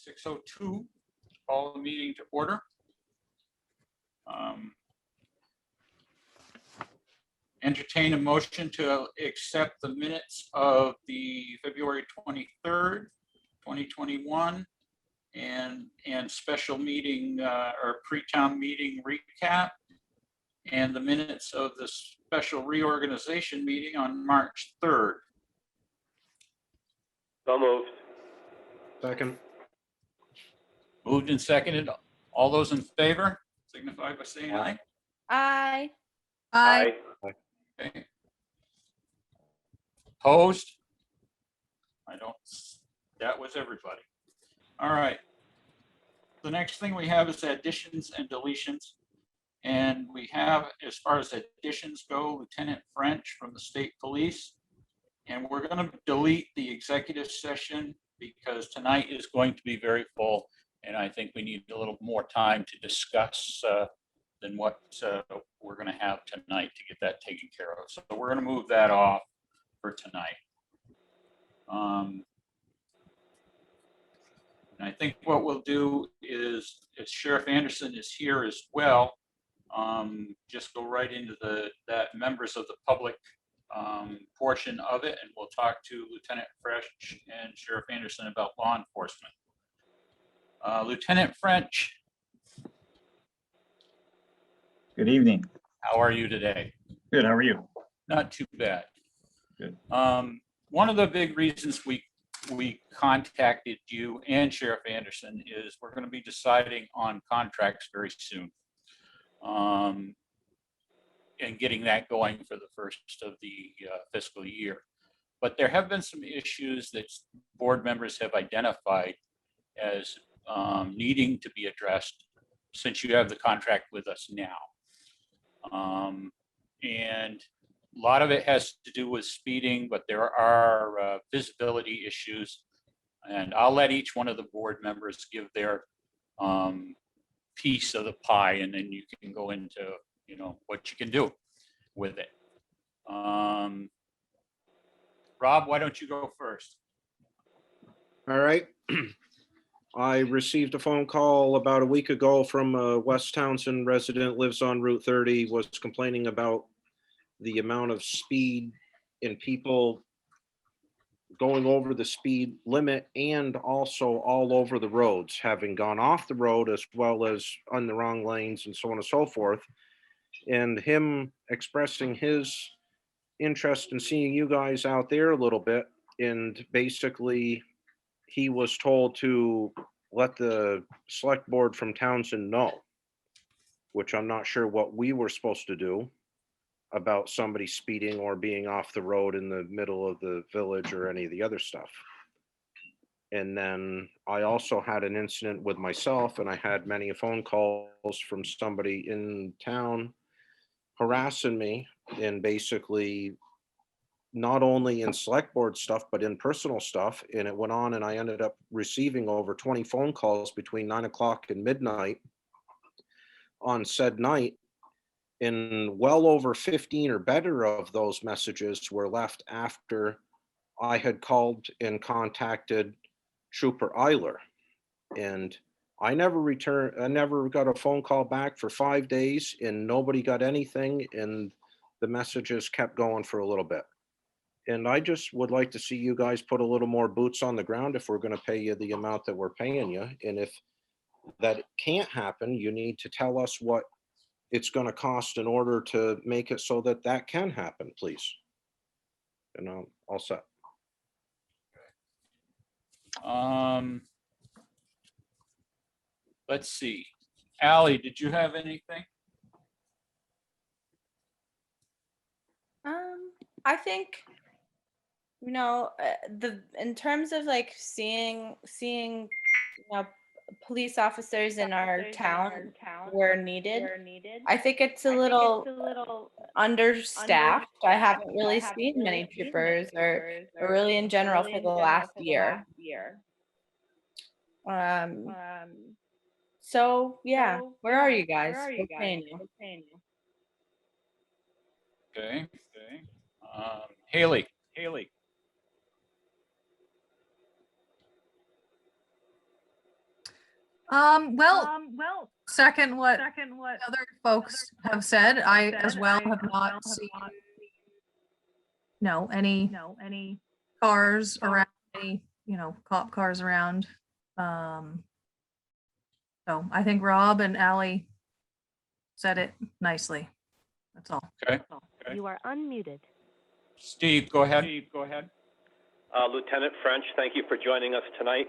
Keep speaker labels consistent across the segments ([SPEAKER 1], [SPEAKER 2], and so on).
[SPEAKER 1] 6:02, call the meeting to order. Entertain a motion to accept the minutes of the February 23rd, 2021 and special meeting or pre-town meeting recap, and the minutes of the special reorganization meeting on March 3rd.
[SPEAKER 2] So moved.
[SPEAKER 3] Second.
[SPEAKER 1] Moved and seconded. All those in favor signify by saying aye.
[SPEAKER 4] Aye.
[SPEAKER 2] Aye.
[SPEAKER 1] Okay. Opposed? That was everybody. All right. The next thing we have is additions and deletions. And we have, as far as additions go, Lieutenant French from the State Police. And we're going to delete the executive session because tonight is going to be very full. And I think we need a little more time to discuss than what we're going to have tonight to get that taken care of. So we're going to move that off for tonight. And I think what we'll do is, if Sheriff Anderson is here as well, just go right into that members of the public portion of it, and we'll talk to Lieutenant French and Sheriff Anderson about law enforcement. Lieutenant French.
[SPEAKER 5] Good evening.
[SPEAKER 1] How are you today?
[SPEAKER 5] Good. How are you?
[SPEAKER 1] Not too bad.
[SPEAKER 5] Good.
[SPEAKER 1] One of the big reasons we contacted you and Sheriff Anderson is we're going to be deciding on contracts very soon. And getting that going for the first of the fiscal year. But there have been some issues that board members have identified as needing to be addressed since you have the contract with us now. And a lot of it has to do with speeding, but there are visibility issues. And I'll let each one of the board members give their piece of the pie, and then you can go into what you can do with it. Rob, why don't you go first?
[SPEAKER 3] All right. I received a phone call about a week ago from a West Townshend resident, lives on Route 30, was complaining about the amount of speed and people going over the speed limit and also all over the roads, having gone off the road as well as on the wrong lanes and so on and so forth. And him expressing his interest in seeing you guys out there a little bit. And basically, he was told to let the select board from Townshend know, which I'm not sure what we were supposed to do about somebody speeding or being off the road in the middle of the village or any of the other stuff. And then I also had an incident with myself, and I had many phone calls from somebody in town harassing me, and basically not only in select board stuff, but in personal stuff. And it went on, and I ended up receiving over 20 phone calls between 9 o'clock and midnight on said night. And well over 15 or better of those messages were left after I had called and contacted Trooper Eiler. And I never got a phone call back for 5 days, and nobody got anything. And the messages kept going for a little bit. And I just would like to see you guys put a little more boots on the ground if we're going to pay you the amount that we're paying you. And if that can't happen, you need to tell us what it's going to cost in order to make it so that that can happen, please. And I'm all set.
[SPEAKER 1] Let's see. Allie, did you have anything?
[SPEAKER 4] I think, in terms of like seeing police officers in our town where needed. I think it's a little understaffed. I haven't really seen many troopers or really in general for the last year. So yeah, where are you guys? We're paying you.
[SPEAKER 1] Okay. Haley.
[SPEAKER 2] Well, second what other folks have said, I as well have not seen, any cars around, any, cop cars around. So I think Rob and Ally said it nicely. That's all.
[SPEAKER 1] Okay.
[SPEAKER 6] You are unmuted.
[SPEAKER 1] Steve, go ahead.
[SPEAKER 7] Lieutenant French, thank you for joining us tonight.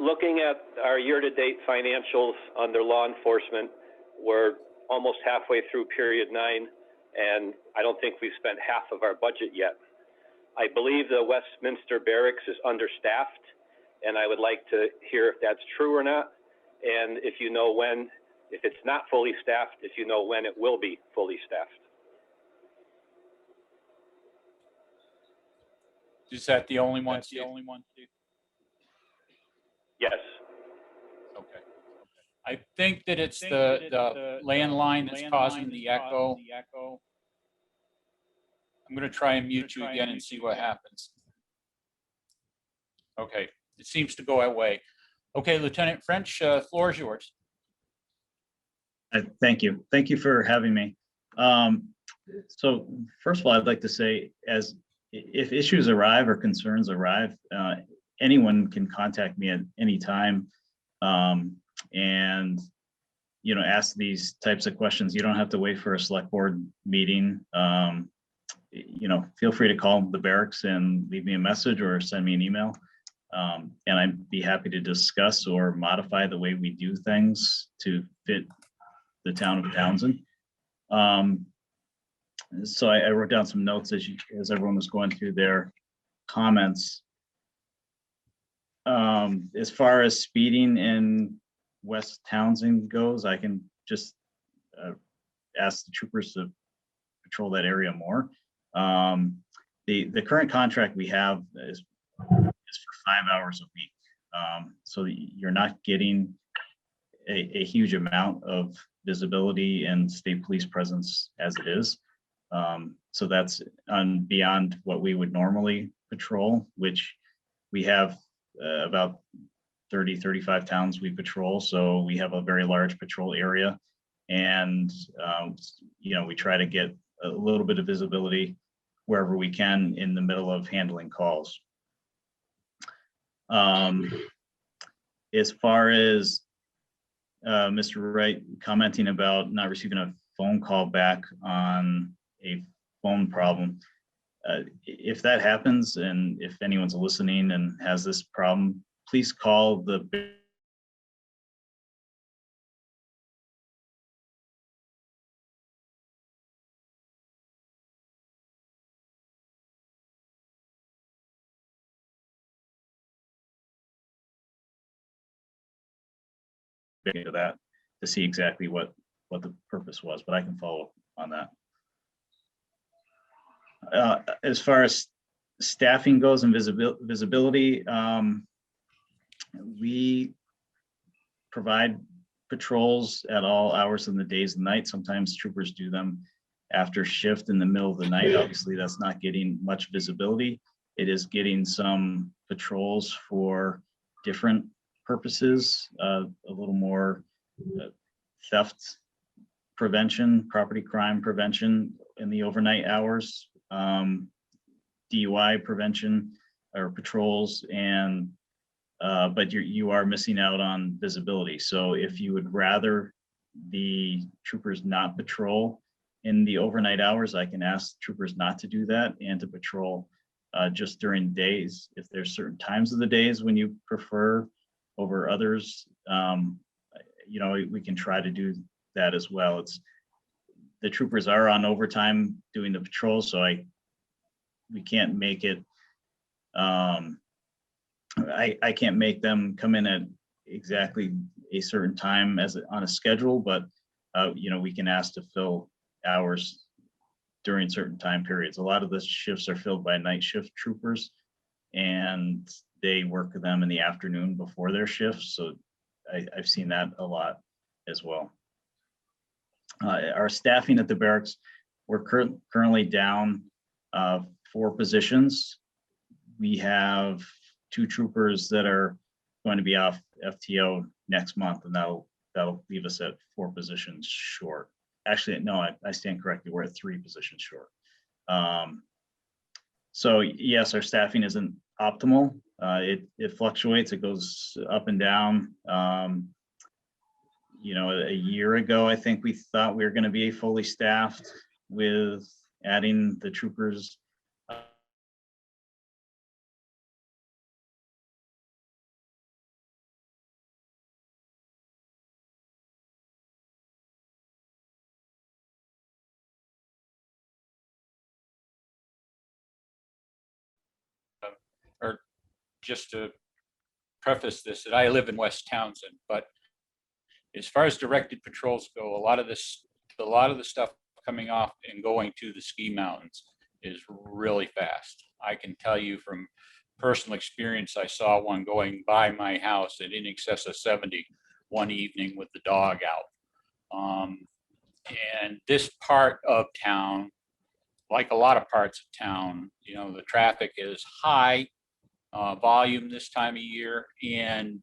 [SPEAKER 7] Looking at our year-to-date financials under law enforcement, we're almost halfway through period 9, and I don't think we've spent half of our budget yet. I believe the Westminster Barracks is understaffed, and I would like to hear if that's true or not, and if you know when, if it's not fully staffed, if you know when it will be fully staffed.
[SPEAKER 1] Is that the only one? Steve?
[SPEAKER 7] Yes.
[SPEAKER 1] Okay. I think that it's the landline that's causing the echo. I'm going to try and mute you again and see what happens. Okay, it seems to go away. Okay, Lieutenant French, floor is yours.
[SPEAKER 5] Thank you. Thank you for having me. So first of all, I'd like to say, if issues arrive or concerns arrive, anyone can contact me at any time, and ask these types of questions. You don't have to wait for a select board meeting. Feel free to call the barracks and leave me a message or send me an email, and I'd be happy to discuss or modify the way we do things to fit the town of Townsend. So I wrote down some notes as everyone was going through their comments. As far as speeding in West Townsend goes, I can just ask the troopers to patrol that area more. The current contract we have is for 5 hours a week. So you're not getting a huge amount of visibility and state police presence as it is. So that's beyond what we would normally patrol, which we have about 30, 35 towns we patrol. So we have a very large patrol area, and we try to get a little bit of visibility wherever we can in the middle of handling calls. As far as Mr. Wright commenting about not receiving a phone call back on a phone problem, if that happens, and if anyone's listening and has this problem, please call the to that to see exactly what the purpose was, but I can follow up on that. As far as staffing goes and visibility, we provide patrols at all hours of the days and nights. Sometimes troopers do them after shift in the middle of the night. Obviously, that's not getting much visibility. It is getting some patrols for different purposes, a little more theft prevention, property crime prevention in the overnight hours, DUI prevention or patrols, and but you are missing out on visibility. So if you would rather the troopers not patrol in the overnight hours, I can ask troopers not to do that and to patrol just during days. If there's certain times of the days when you prefer over others, we can try to do that as well. The troopers are on overtime doing the patrol, so we can't make it. I can't make them come in at exactly a certain time on a schedule, but we can ask to fill hours during certain time periods. A lot of the shifts are filled by night shift troopers, and they work them in the afternoon before their shifts. So I've seen that a lot as well. Our staffing at the barracks, we're currently down 4 positions. We have 2 troopers that are going to be off FTO next month, and that'll leave us at 4 positions short. Actually, no, I stand corrected. We're at 3 positions short. So yes, our staffing isn't optimal. It fluctuates. It goes up and down. You know, a year ago, I think we thought we were going to be fully staffed with adding the troopers.
[SPEAKER 1] Or just to preface this, that I live in West Townsend, but as far as directed patrols go, a lot of the stuff coming off and going to the ski mountains is really fast. I can tell you from personal experience, I saw one going by my house at in excess of 70 one evening with the dog out. And this part of town, like a lot of parts of town, you know, the traffic is high volume this time of year, and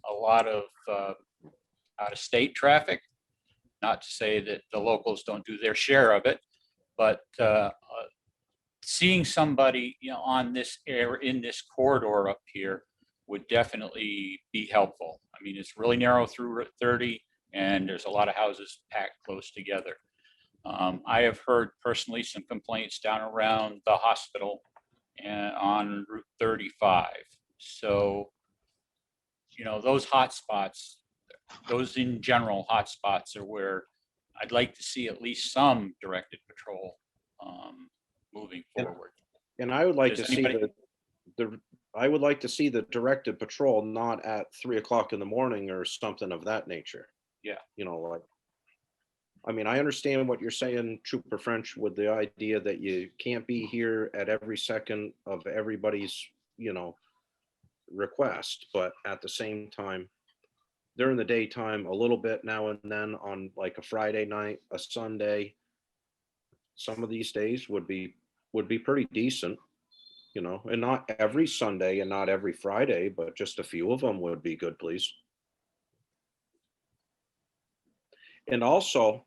[SPEAKER 1] a lot of out-of-state traffic. Not to say that the locals don't do their share of it, but seeing somebody, you know, on this air in this corridor up here would definitely be helpful. I mean, it's really narrow through Route 30, and there's a lot of houses packed close together. I have heard personally some complaints down around the hospital and on Route 35. So, you know, those hot spots, those in general hot spots are where I'd like to see at least some directed patrol moving forward.
[SPEAKER 3] And I would like
[SPEAKER 1] Does
[SPEAKER 3] to see
[SPEAKER 1] anybody-
[SPEAKER 3] I would like to see the directed patrol not at 3 o'clock in the morning or something of that nature.
[SPEAKER 1] Yeah.
[SPEAKER 3] You know, like, I mean, I understand what you're saying, Trooper French, with the idea that you can't be here at every second of everybody's, you know, request, but at the same time, during the daytime, a little bit now and then on like a Friday night, a Sunday, some of these days would be pretty decent, you know, and not every Sunday and not every Friday, but just a few of them would be good, please. And also,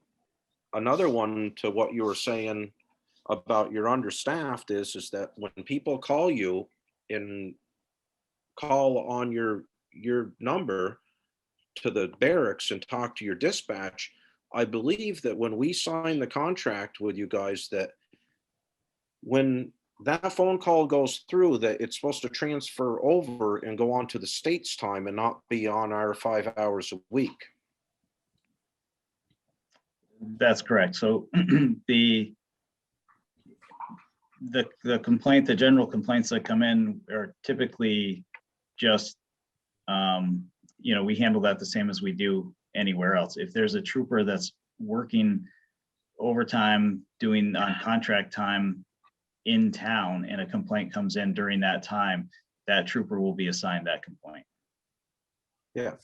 [SPEAKER 3] another one to what you were saying about you're understaffed is that when people call you and call on your number to the barracks and talk to your dispatch, I believe that when we sign the contract with you guys, that when that phone call goes through, that it's supposed to transfer over and go on to the state's time and not be on our 5 hours a week.
[SPEAKER 5] That's correct. So the complaint, the general complaints that come in are typically just, you know, we handle that the same as we do anywhere else. If there's a trooper that's working overtime, doing on contract time in town, and a complaint comes in during that time, that trooper will be assigned that complaint.
[SPEAKER 3] Yeah.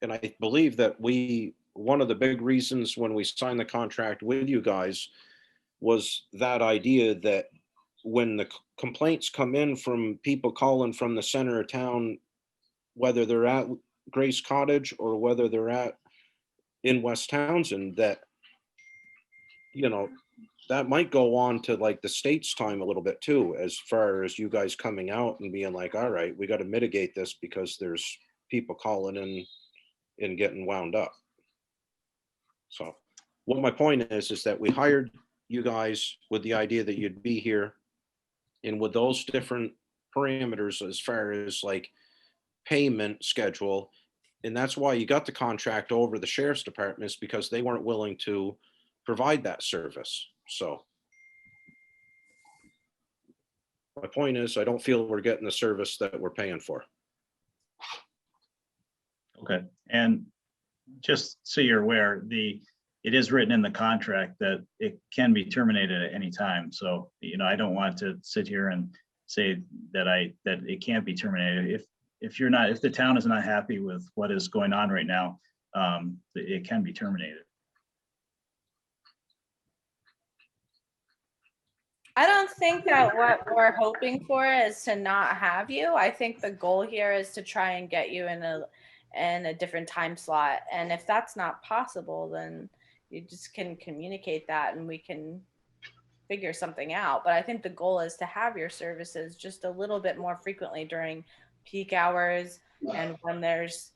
[SPEAKER 3] And I believe that one of the big reasons when we signed the contract with you guys was that idea that when the complaints come in from people calling from the center of town, whether they're at Grace Cottage or whether they're in West Townsend, that, you know, that might go on to like the state's time a little bit too, as far as you guys coming out and being like, all right, we got to mitigate this because there's people calling in and getting wound up. So what my point is that we hired you guys with the idea that you'd be here, and with those different parameters as far as like payment schedule. And that's why you got the contract over the sheriff's departments, because they weren't willing to provide that service. So my point is, I don't feel we're getting the service that we're paying for.
[SPEAKER 5] Okay, and just so you're aware, it is written in the contract that it can be terminated at any time. So, you know, I don't want to sit here and say that it can't be terminated. If the town is not happy with what is going on right now, it can be terminated.
[SPEAKER 4] I don't think that what we're hoping for is to not have you. I think the goal here is to try and get you in a different time slot. And if that's not possible, then you just can communicate that and we can figure something out. But I think the goal is to have your services just a little bit more frequently during peak hours and when there's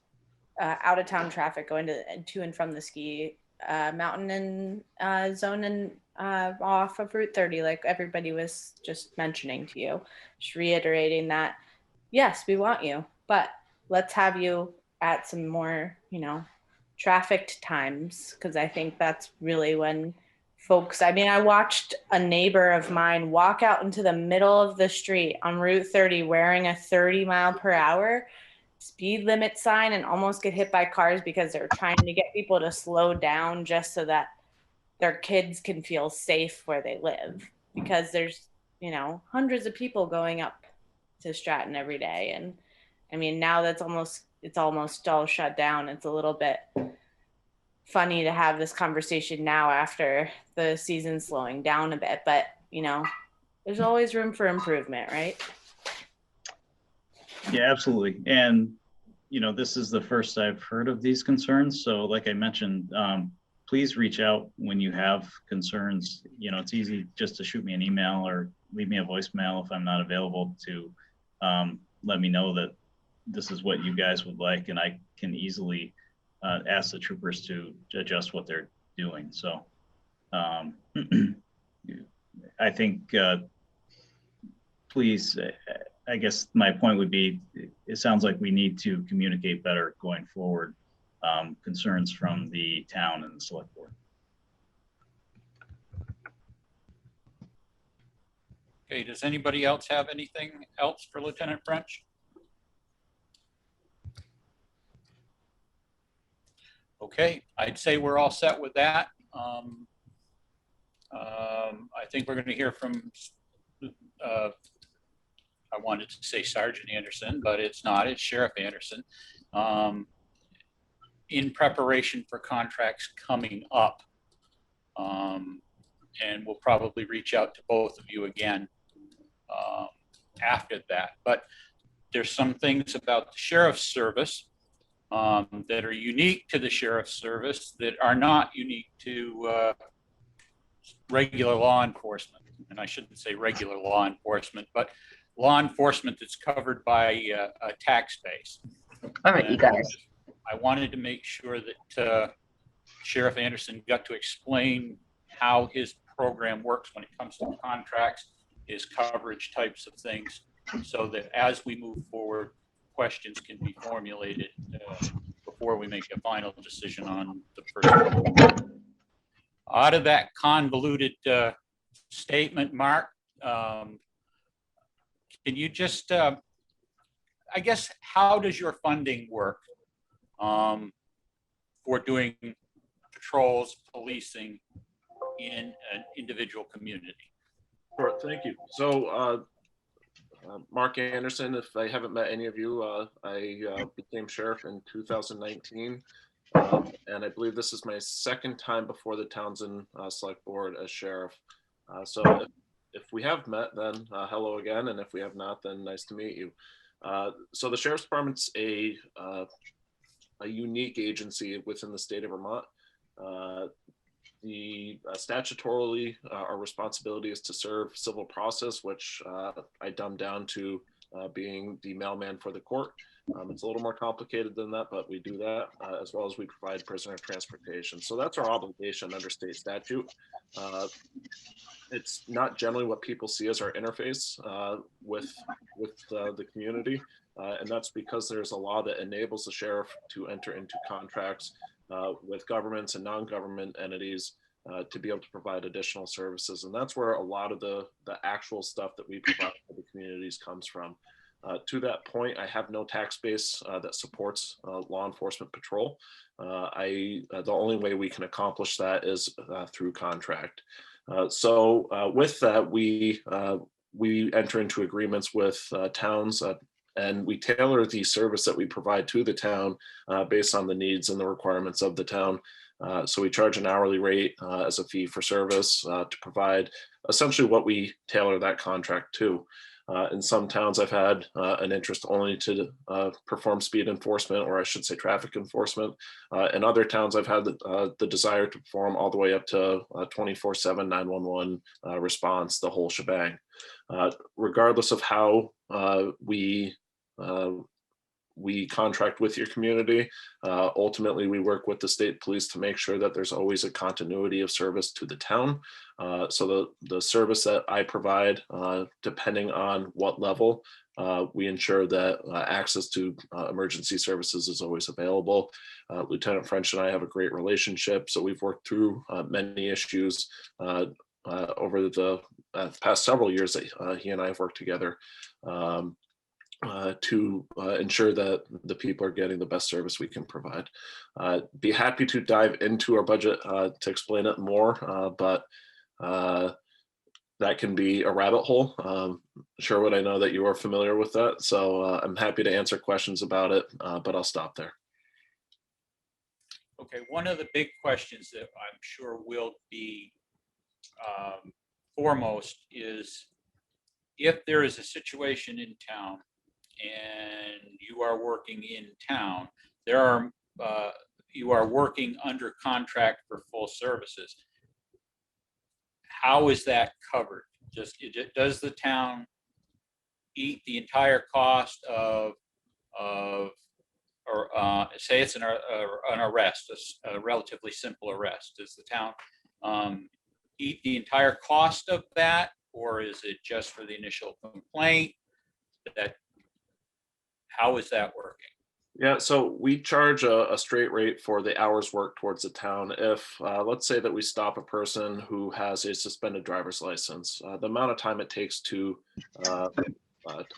[SPEAKER 4] out of town traffic going to and from the ski mountain and zone and off of Route 30, like everybody was just mentioning to you, just reiterating that, yes, we want you, but let's have you at some more, trafficked times. Cause I think that's really when folks, I mean, I watched a neighbor of mine walk out into the middle of the street on Route 30 wearing a 30-mile-per-hour speed limit sign and almost get hit by cars because they're trying to get people to slow down just so that their kids can feel safe where they live, because there's hundreds of people going up to Stratton every day. And I mean, now it's almost all shut down. It's a little bit funny to have this conversation now after the season slowing down a bit, but there's always room for improvement, right?
[SPEAKER 5] Yeah, absolutely. And, this is the first I've heard of these concerns. So like I mentioned, please reach out when you have concerns. It's easy just to shoot me an email or leave me a voicemail if I'm not available to let me know that this is what you guys would like. And I can easily ask the troopers to adjust what they're doing. So I think, please, I guess my point would be, it sounds like we need to communicate better going forward, concerns from the town and the select board.
[SPEAKER 1] Okay, does anybody else have anything else for Lieutenant French? Okay, I'd say we're all set with that. I think we're going to hear from, I wanted to say Sergeant Anderson, but it's not, it's Sheriff Anderson, in preparation for contracts coming up. And we'll probably reach out to both of you again after that. But there's some things about the Sheriff's Service that are unique to the Sheriff's Service that are not unique to regular law enforcement. And I shouldn't say regular law enforcement, but law enforcement that's covered by a tax base.
[SPEAKER 6] All right, you guys.
[SPEAKER 1] I wanted to make sure that Sheriff Anderson got to explain how his program works when it comes to contracts, his coverage types of things, so that as we move forward, questions can be formulated before we make a final decision on the first. Out of that convoluted statement, Mark, can you just, I guess, how does your funding work for doing patrols, policing in an individual community?
[SPEAKER 8] Sure, thank you. So, Mark Anderson, if I haven't met any of you, I became sheriff in 2019. And I believe this is my second time before the Townshend Select Board as sheriff. So if we have met, then hello again. And if we have not, then nice to meet you. So the Sheriff's Department's a unique agency within the state of Vermont. Statutorily, our responsibility is to serve civil process, which I dumbed down to being the mailman for the court. It's a little more complicated than that, but we do that, as well as we provide prisoner transportation. So that's our obligation under state statute. It's not generally what people see as our interface with the community. And that's because there's a law that enables the sheriff to enter into contracts with governments and non-government entities to be able to provide additional services. And that's where a lot of the actual stuff that we provide for the communities comes from. To that point, I have no tax base that supports law enforcement patrol. The only way we can accomplish that is through contract. So with that, we enter into agreements with towns. and we tailor the service that we provide to the town based on the needs and the requirements of the town. So we charge an hourly rate as a fee for service to provide essentially what we tailor that contract to. In some towns, I've had an interest only to perform speed enforcement, or I should say traffic enforcement. In other towns, I've had the desire to perform all the way up to 24/7 911 response, the whole shebang. Regardless of how we contract with your community. Ultimately, we work with the state police to make sure that there's always a continuity of service to the town. So the service that I provide, depending on what level, we ensure that access to emergency services is always available. Lieutenant French and I have a great relationship, so we've worked through many issues over the past several years that he and I have worked together. To ensure that the people are getting the best service we can provide. Be happy to dive into our budget to explain it more, but that can be a rabbit hole. Sherwood, I know that you are familiar with that, so I'm happy to answer questions about it, but I'll stop there.
[SPEAKER 1] Okay, one of the big questions that I'm sure will be foremost is if there is a situation in town and you are working in town, you are working under contract for full services. How is that covered? Does the town eat the entire cost of or say it's an arrest, a relatively simple arrest? Does the town eat the entire cost of that, or is it just for the initial complaint? How is that working?
[SPEAKER 8] Yeah, so we charge a straight rate for the hours worked towards the town. If let's say that we stop a person who has a suspended driver's license, the amount of time it takes to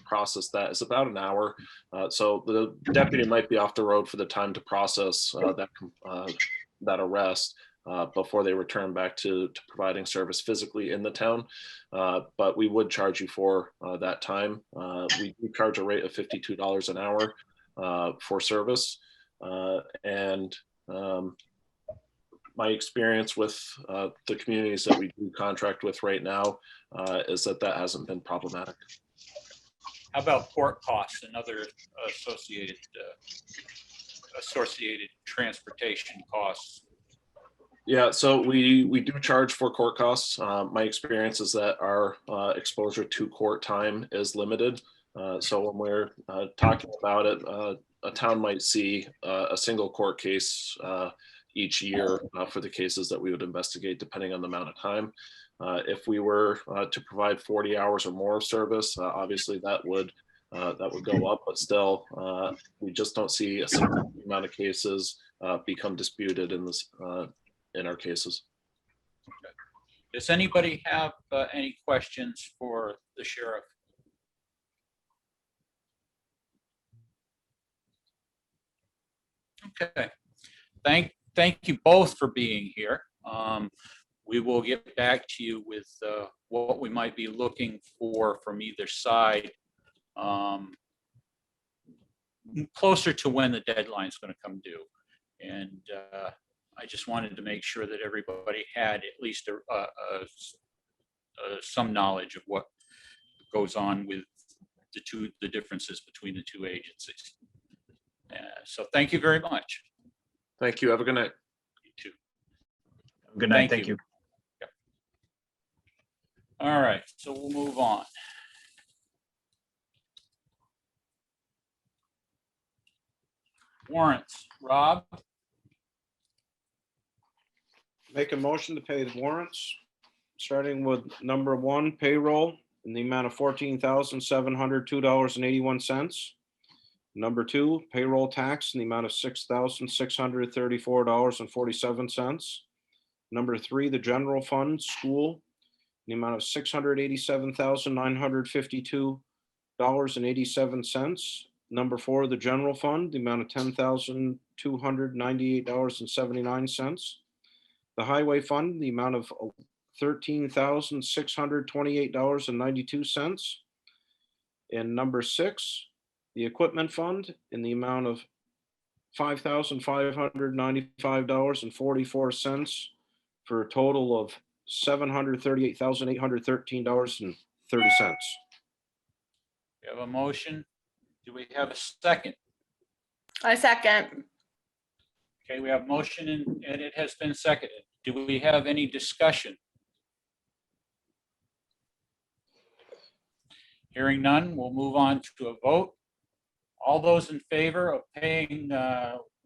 [SPEAKER 8] process that is about an hour. So the deputy might be off the road for the time to process that arrest before they return back to providing service physically in the town. But we would charge you for that time. We do charge a rate of $52 an hour for service. And my experience with the communities that we do contract with right now is that hasn't been problematic.
[SPEAKER 1] How about port costs and other associated transportation costs?
[SPEAKER 8] Yeah, so we do charge for court costs. My experience is that our exposure to court time is limited. So when we're talking about it, a town might see a single court case each year for the cases that we would investigate, depending on the amount of time. If we were to provide 40 hours or more of service, obviously that would go up, but still, we just don't see a significant amount of cases become disputed in our cases.
[SPEAKER 1] Okay. Does anybody have any questions for the sheriff? Okay. Thank you both for being here. We will get back to you with what we might be looking for from either side closer to when the deadline is going to come due. And I just wanted to make sure that everybody had at least some knowledge of what goes on with the differences between the two agencies. So thank you very much.
[SPEAKER 8] Thank you. Have a good night.
[SPEAKER 1] You too.
[SPEAKER 5] Good night. Thank you.
[SPEAKER 1] Yep. All right, so we'll move on. Warrants, Rob?
[SPEAKER 3] Make a motion to pay the warrants, starting with number 1, payroll, in the amount of $14,702.81. Number 2, payroll tax in the amount of $6,634.47. Number 3, the general fund, school, in the amount of $687,952.87. Number 4, the general fund, the amount of $10,298.79. The highway fund, the amount of $13,628.92. And number 6, the equipment fund in the amount of $5,595.44 for a total of $738,813.30.
[SPEAKER 1] We have a motion. Do we have a second?
[SPEAKER 4] I second.
[SPEAKER 1] Okay, we have motion and it has been seconded. Do we have any discussion? Hearing none, we'll move on to a vote. All those in favor of paying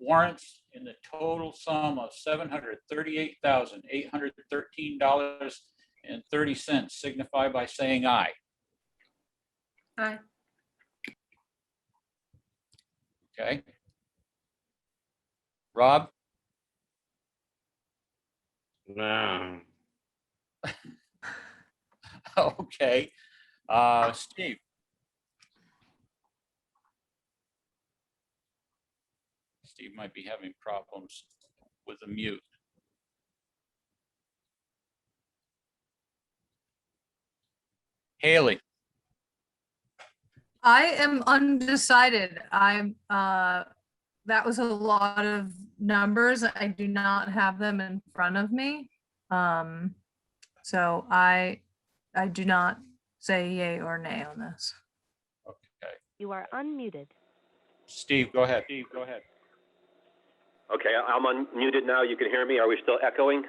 [SPEAKER 1] warrants in the total sum of $738,813.30 signify by saying aye.
[SPEAKER 4] Aye.
[SPEAKER 1] Okay. Rob?
[SPEAKER 3] No.
[SPEAKER 1] Okay. Steve? Steve might be having problems with the mute. Haley?
[SPEAKER 2] I am undecided. That was a lot of numbers. I do not have them in front of me. So I do not say yay or nay on this.
[SPEAKER 1] Okay.
[SPEAKER 6] You are unmuted.
[SPEAKER 1] Steve, go ahead. Steve, go ahead.
[SPEAKER 7] Okay, I'm unmuted now. You can hear me. Are we still echoing?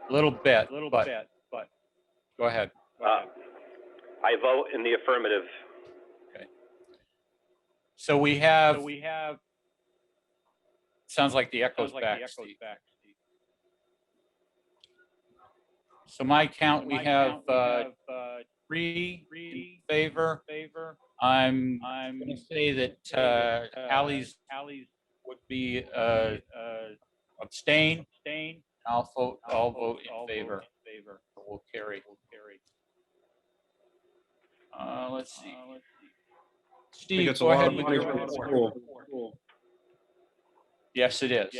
[SPEAKER 1] A little bit, but go ahead.
[SPEAKER 7] I vote in the affirmative.
[SPEAKER 1] So we have, sounds like the echo's back, Steve. So my count, we have 3 in favor. I'm going to say that Ally's would be abstain. I'll vote in favor. We'll carry. Let's see. Steve,
[SPEAKER 3] it's a
[SPEAKER 1] go
[SPEAKER 3] lot
[SPEAKER 1] ahead
[SPEAKER 3] of
[SPEAKER 1] with
[SPEAKER 3] money
[SPEAKER 1] your
[SPEAKER 3] for the
[SPEAKER 1] report.
[SPEAKER 3] school.
[SPEAKER 1] Yes, it is.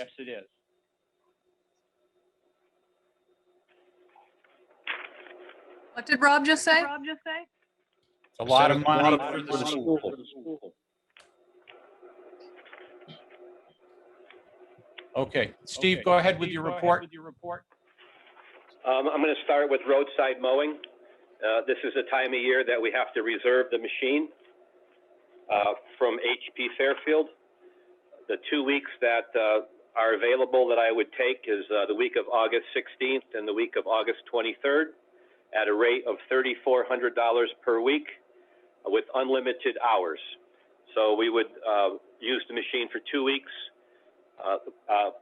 [SPEAKER 2] What did Rob just say?
[SPEAKER 1] It's a lot of money for the school. Okay, Steve, go ahead with your report.
[SPEAKER 7] I'm going to start with roadside mowing. This is the time of year that we have to reserve the machine from HP Fairfield. The 2 weeks that are available that I would take is the week of August 16th and the week of August 23rd at a rate of $3,400 per week with unlimited hours. So we would use the machine for 2 weeks.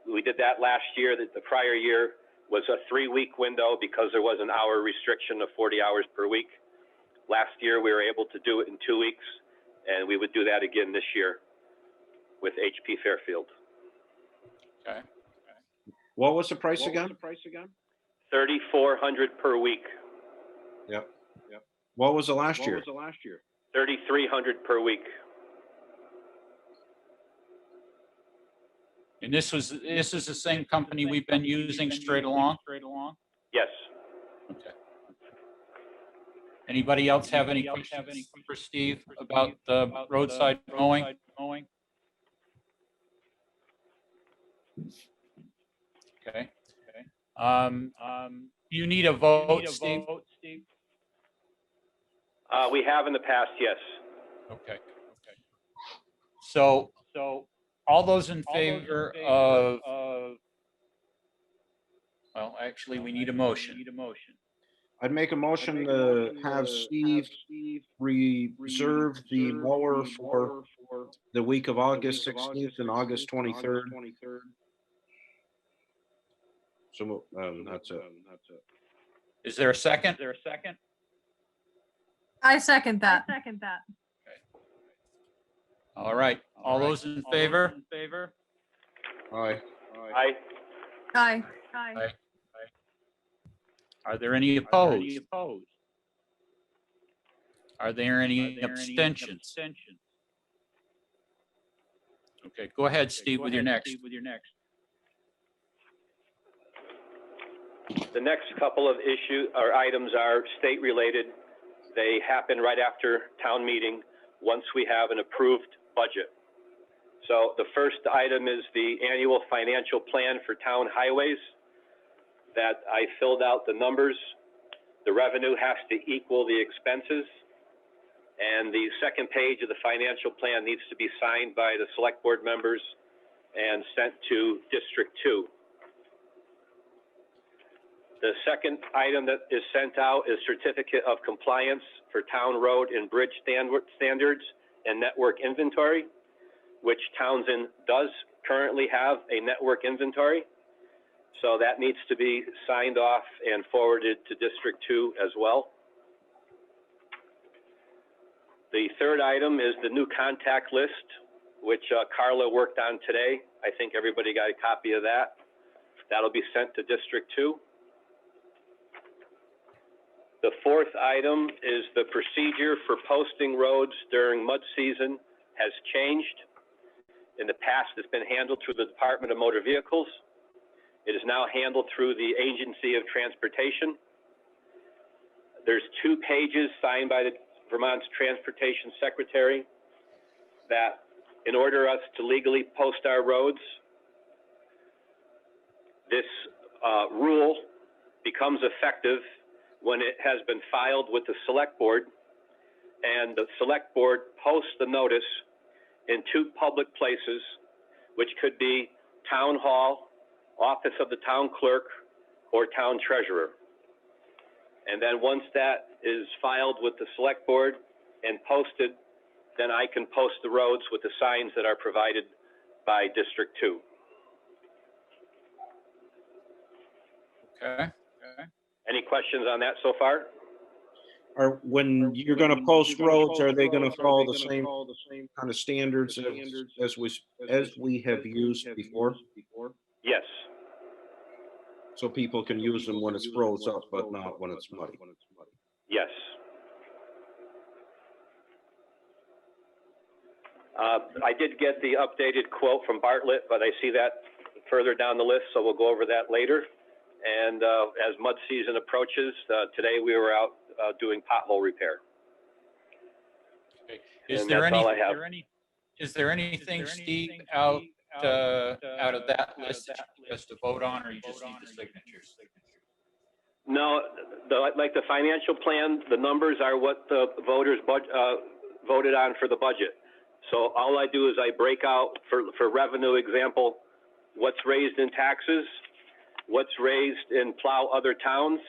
[SPEAKER 7] We did that last year. The prior year was a 3-week window because there was an hour restriction of 40 hours per week. Last year, we were able to do it in 2 weeks, and we would do that again this year with HP Fairfield.
[SPEAKER 1] Okay.
[SPEAKER 3] What was the price again?
[SPEAKER 7] $3,400 per week.
[SPEAKER 3] Yep. What was the last year?
[SPEAKER 7] $3,300 per week.
[SPEAKER 1] And this is the same company we've been using straight along?
[SPEAKER 7] Yes.
[SPEAKER 1] Okay. Anybody else have any questions for Steve about the roadside mowing? Okay. You need a vote, Steve?
[SPEAKER 7] We have in the past, yes.
[SPEAKER 1] Okay. So all those in favor of, well, actually, we need a motion.
[SPEAKER 3] I'd make a motion to have Steve reserve the mower for the week of August 16th and August 23rd. So that's it.
[SPEAKER 1] Is there a second?
[SPEAKER 2] I second that.
[SPEAKER 1] All right. All those in favor?
[SPEAKER 3] Aye.
[SPEAKER 7] Aye.
[SPEAKER 2] Aye.
[SPEAKER 1] Are there any opposed? Are there any abstentions? Okay, go ahead, Steve, with your next.
[SPEAKER 7] The next couple of issues or items are state related. They happen right after town meeting. once we have an approved budget. So the first item is the annual financial plan for town highways that I filled out the numbers. The revenue has to equal the expenses. And the second page of the financial plan needs to be signed by the select board members and sent to District 2. The second item that is sent out is certificate of compliance for town road and bridge standards and network inventory, which Townshend does currently have a network inventory. So that needs to be signed off and forwarded to District 2 as well. The third item is the new contact list, which Carla worked on today. I think everybody got a copy of that. That'll be sent to District 2. The fourth item is the procedure for posting roads during mud season has changed. In the past, it's been handled through the Department of Motor Vehicles. It is now handled through the Agency of Transportation. There's 2 pages signed by the Vermont's Transportation Secretary that in order us to legally post our roads, this rule becomes effective when it has been filed with the Select Board, and the Select Board posts the notice in 2 public places, which could be Town Hall, Office of the Town Clerk, or Town Treasurer. And then once that is filed with the Select Board and posted, then I can post the roads with the signs that are provided by District 2.
[SPEAKER 1] Okay.
[SPEAKER 7] Any questions on that so far?
[SPEAKER 3] When you're gonna post roads, are they gonna follow the same kind of standards as we have used before?
[SPEAKER 7] Yes.
[SPEAKER 3] So people can use them when it's froze up, but not when it's muddy.
[SPEAKER 7] Yes. I did get the updated quote from Bartlett, but I see that further down the list, so we'll go over that later. And as mud season approaches, today we were out doing pothole repair.
[SPEAKER 1] Okay. Is
[SPEAKER 7] And
[SPEAKER 1] there
[SPEAKER 7] that's
[SPEAKER 1] any,
[SPEAKER 7] all I have.
[SPEAKER 1] is there anything, Steve, out of that list that you want us to vote on, or you just need the signatures?
[SPEAKER 7] No, like the financial plan, the numbers are what the voters voted on for the budget. So all I do is I break out for revenue example, what's raised in taxes, what's raised in plow other towns,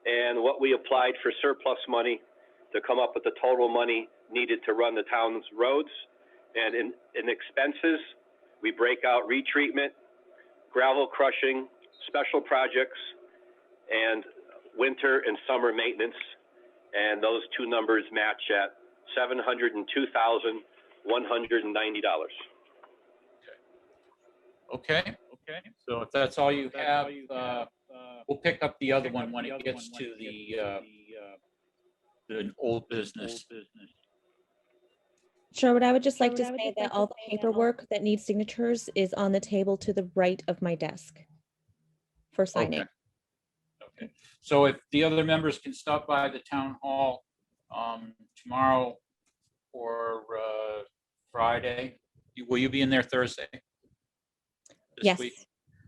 [SPEAKER 7] and what we applied for surplus money to come up with the total money needed to run the town's roads. And in expenses, we break out retreatment, gravel crushing, special projects, and winter and summer maintenance. And those 2 numbers match at $702,190.
[SPEAKER 1] Okay. So if that's all you have, we'll pick up the other one when it gets to the old business.
[SPEAKER 6] Sherwood, I would just like to say that all the paperwork that needs signatures is on the table to the right of my desk for signing.
[SPEAKER 1] Okay. So if the other members can stop by the town hall tomorrow or Friday, will you be in there Thursday? This
[SPEAKER 6] Yes.
[SPEAKER 1] week?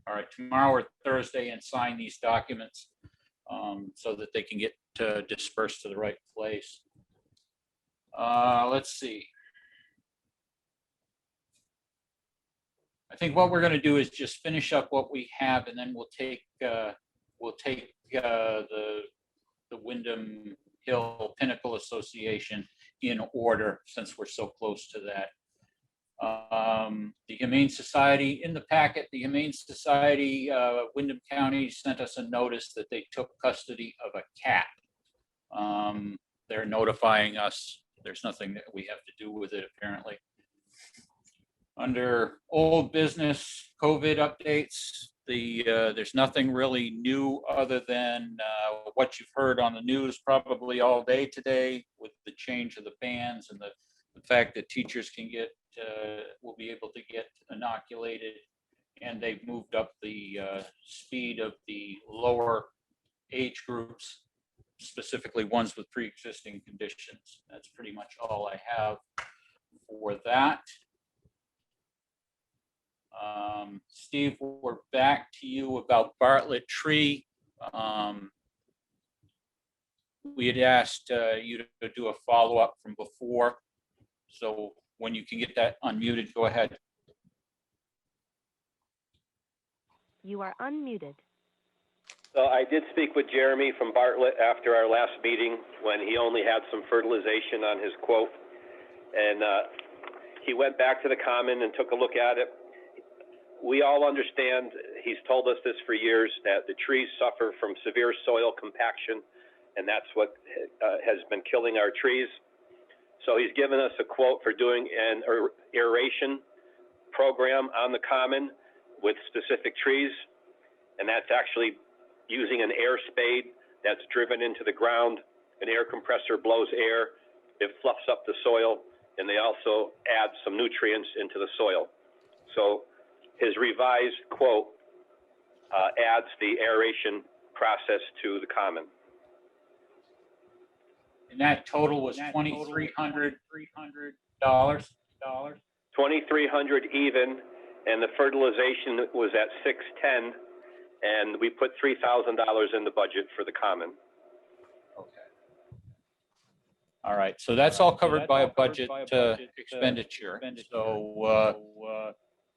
[SPEAKER 1] All right, tomorrow or Thursday, and sign these documents so that they can get dispersed to the right place. Let's see. I think what we're going to do is just finish up what we have, and then we'll take the Windham Hill Pinnacle Association in order, since we're so close to that. The Humane Society, in the packet, the Humane Society, Windham County sent us a notice that they took custody of a cat. They're notifying us. There's nothing that we have to do with it, apparently. Under old business COVID updates, there's nothing really new other than what you've heard on the news probably all day today, with the change of the bans and the fact that teachers can will be able to get inoculated, and they've moved up the speed of the lower age groups specifically ones with pre-existing conditions. That's pretty much all I have for that. Steve, we're back to you about Bartlett Tree. We had asked you to do a follow-up from before. So when you can get that unmuted, go ahead.
[SPEAKER 9] You are unmuted.
[SPEAKER 7] So I did speak with Jeremy from Bartlett after our last meeting when he only had some fertilization on his quote. And he went back to the common and took a look at it. We all understand, he's told us this for years, that the trees suffer from severe soil compaction, and that's what has been killing our trees. So he's given us a quote for doing an aeration program on the common with specific trees, and that's actually using an air spade that's driven into the ground. An air compressor blows air, it fluffs up the soil, and they also add some nutrients into the soil. So his revised quote adds the aeration process to the common.
[SPEAKER 1] And that total was $2,300.
[SPEAKER 7] $2,300 even, and the fertilization was at $610, and we put $3,000 in the budget for the common.
[SPEAKER 1] Okay. All right, so that's all covered by a budget expenditure. So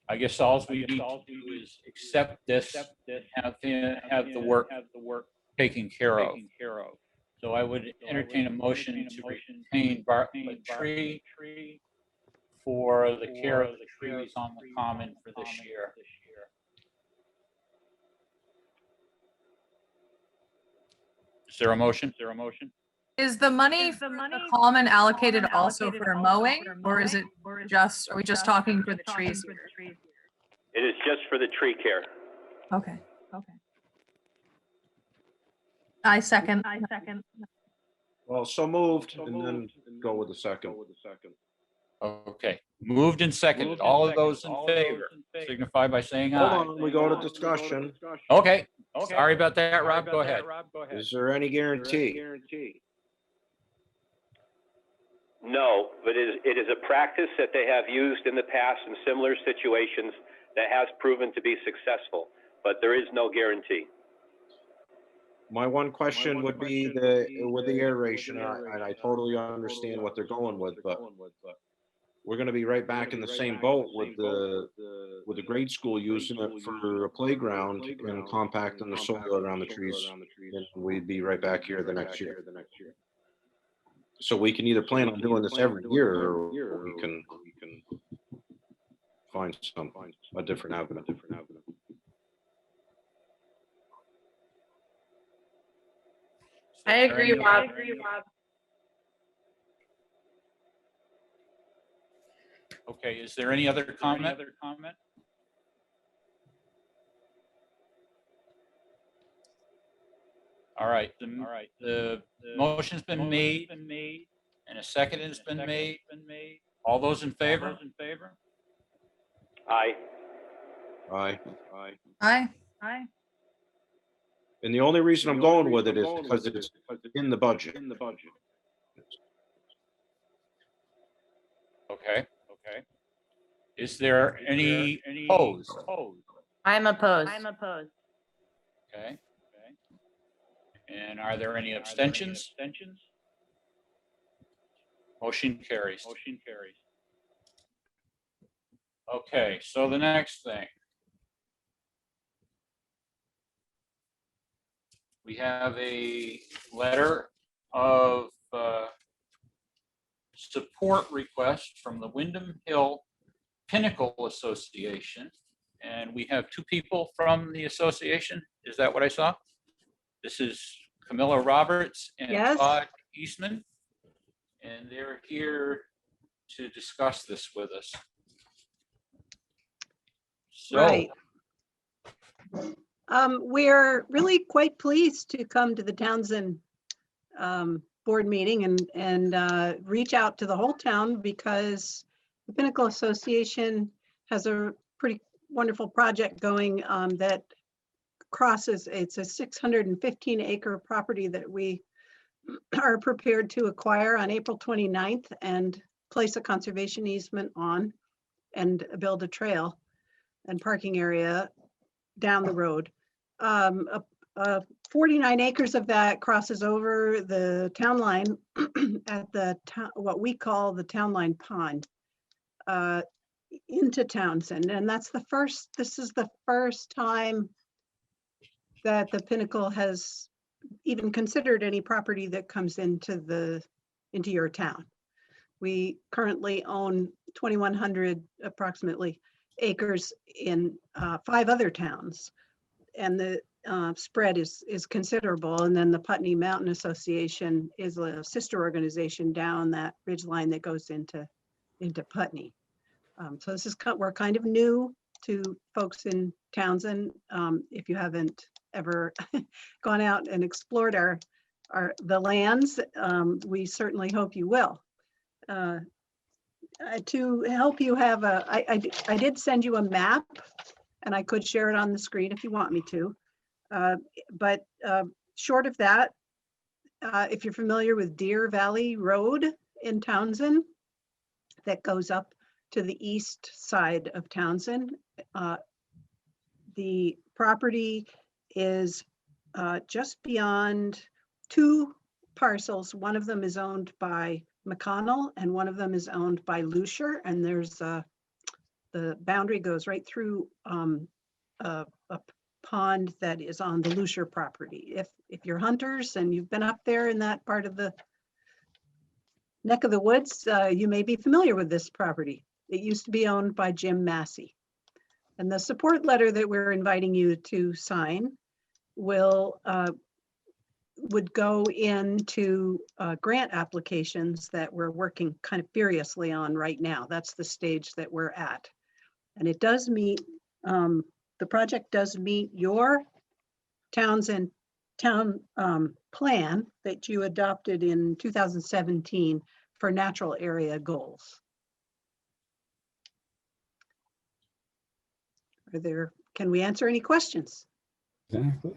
[SPEAKER 1] I guess all we need to do is accept this and have the work taken care of. So I would entertain a motion to retain Bartlett Tree for the care of the trees on the common for this year. Is there a motion?
[SPEAKER 2] Is the money for the common allocated also for mowing, or is it just, are we just talking for the trees here?
[SPEAKER 7] It is just for the tree care.
[SPEAKER 2] Okay. I second.
[SPEAKER 3] Well, so moved, and then go with the second.
[SPEAKER 1] Okay, moved and seconded. All of those in favor signify by saying aye.
[SPEAKER 3] Hold on, we go to discussion.
[SPEAKER 1] Okay, sorry about that, Rob. Go ahead.
[SPEAKER 3] Is there any guarantee?
[SPEAKER 7] No, but it is a practice that they have used in the past in similar situations that has proven to be successful, but there is no guarantee.
[SPEAKER 3] My one question would be with the aeration, and I totally understand what they're going with, but we're gonna be right back in the same boat with the grade school using it for a playground and compacting the soil around the trees. And we'd be right back here the next year. So we can either plan on doing this every year, or we can find a different avenue.
[SPEAKER 4] I agree, Rob.
[SPEAKER 1] Okay, is there any other comment? All right, the motion's been made and a second has been made. All those in favor?
[SPEAKER 7] Aye.
[SPEAKER 2] Aye.
[SPEAKER 3] And the only reason I'm going with it is because it's in the budget.
[SPEAKER 1] Okay. Is there any opposed?
[SPEAKER 4] I'm opposed.
[SPEAKER 1] Okay. And are there any abstentions? Motion carries. Okay, so the next thing. We have a letter of support request from the Windham Hill Pinnacle Association. And we have two people from the association. Is that what I saw? This is Camilla Roberts and Todd Eastman. And they're here to discuss this with us. So,
[SPEAKER 10] Right. We're really quite pleased to come to the Townshend board meeting and reach out to the whole town, because the Pinnacle Association has a pretty wonderful project going that crosses, it's a 615 acre property that we are prepared to acquire on April 29th and place a conservation easement on and build a trail and parking area down the road. 49 acres of that crosses over the town line at the what we call the town line pond into Townshend. And this is the first time that the Pinnacle has even considered any property that comes into your town. We currently own 2,100 approximately acres in 5 other towns. And the spread is considerable. And then the Putney Mountain Association is a sister organization down that ridge line that goes into Putney. So this is we're kind of new to folks in Townshend. If you haven't ever gone out and explored the lands, we certainly hope you will. To help you have I did send you a map, and I could share it on the screen if you want me to. But short of that, if you're familiar with Deer Valley Road in Townshend, that goes up to the east side of Townshend, the property is just beyond 2 parcels. One of them is owned by McConnell and one of them is owned by Lucier, and there's the boundary goes right through a pond that is on the Lucier property. If you're hunters and you've been up there in that part of the neck of the woods, you may be familiar with this property. It used to be owned by Jim Massey. And the support letter that we're inviting you to sign would go into grant applications that we're working kind of furiously on right now. That's the stage that we're at. And it does meet, the project does meet your Townshend town plan that you adopted in 2017 for natural area goals. Can we answer any questions?
[SPEAKER 11] Exactly.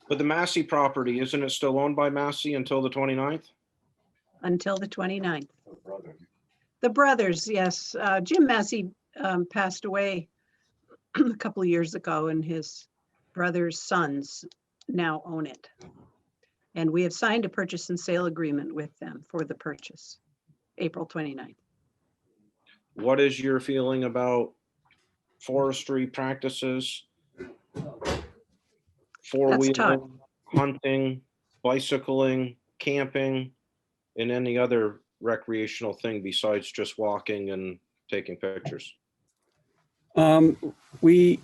[SPEAKER 3] But the Massey property, isn't it still owned by Massey until the 29th?
[SPEAKER 10] Until the 29th. The brothers, yes. Jim Massey passed away a couple of years ago, and his brother's sons now own it. And we have signed a purchase and sale agreement with them for the purchase, April 29th.
[SPEAKER 3] What is your feeling about forestry practices, four-wheeling, hunting, bicycling, camping, and any other recreational thing besides just walking and taking pictures?
[SPEAKER 11] We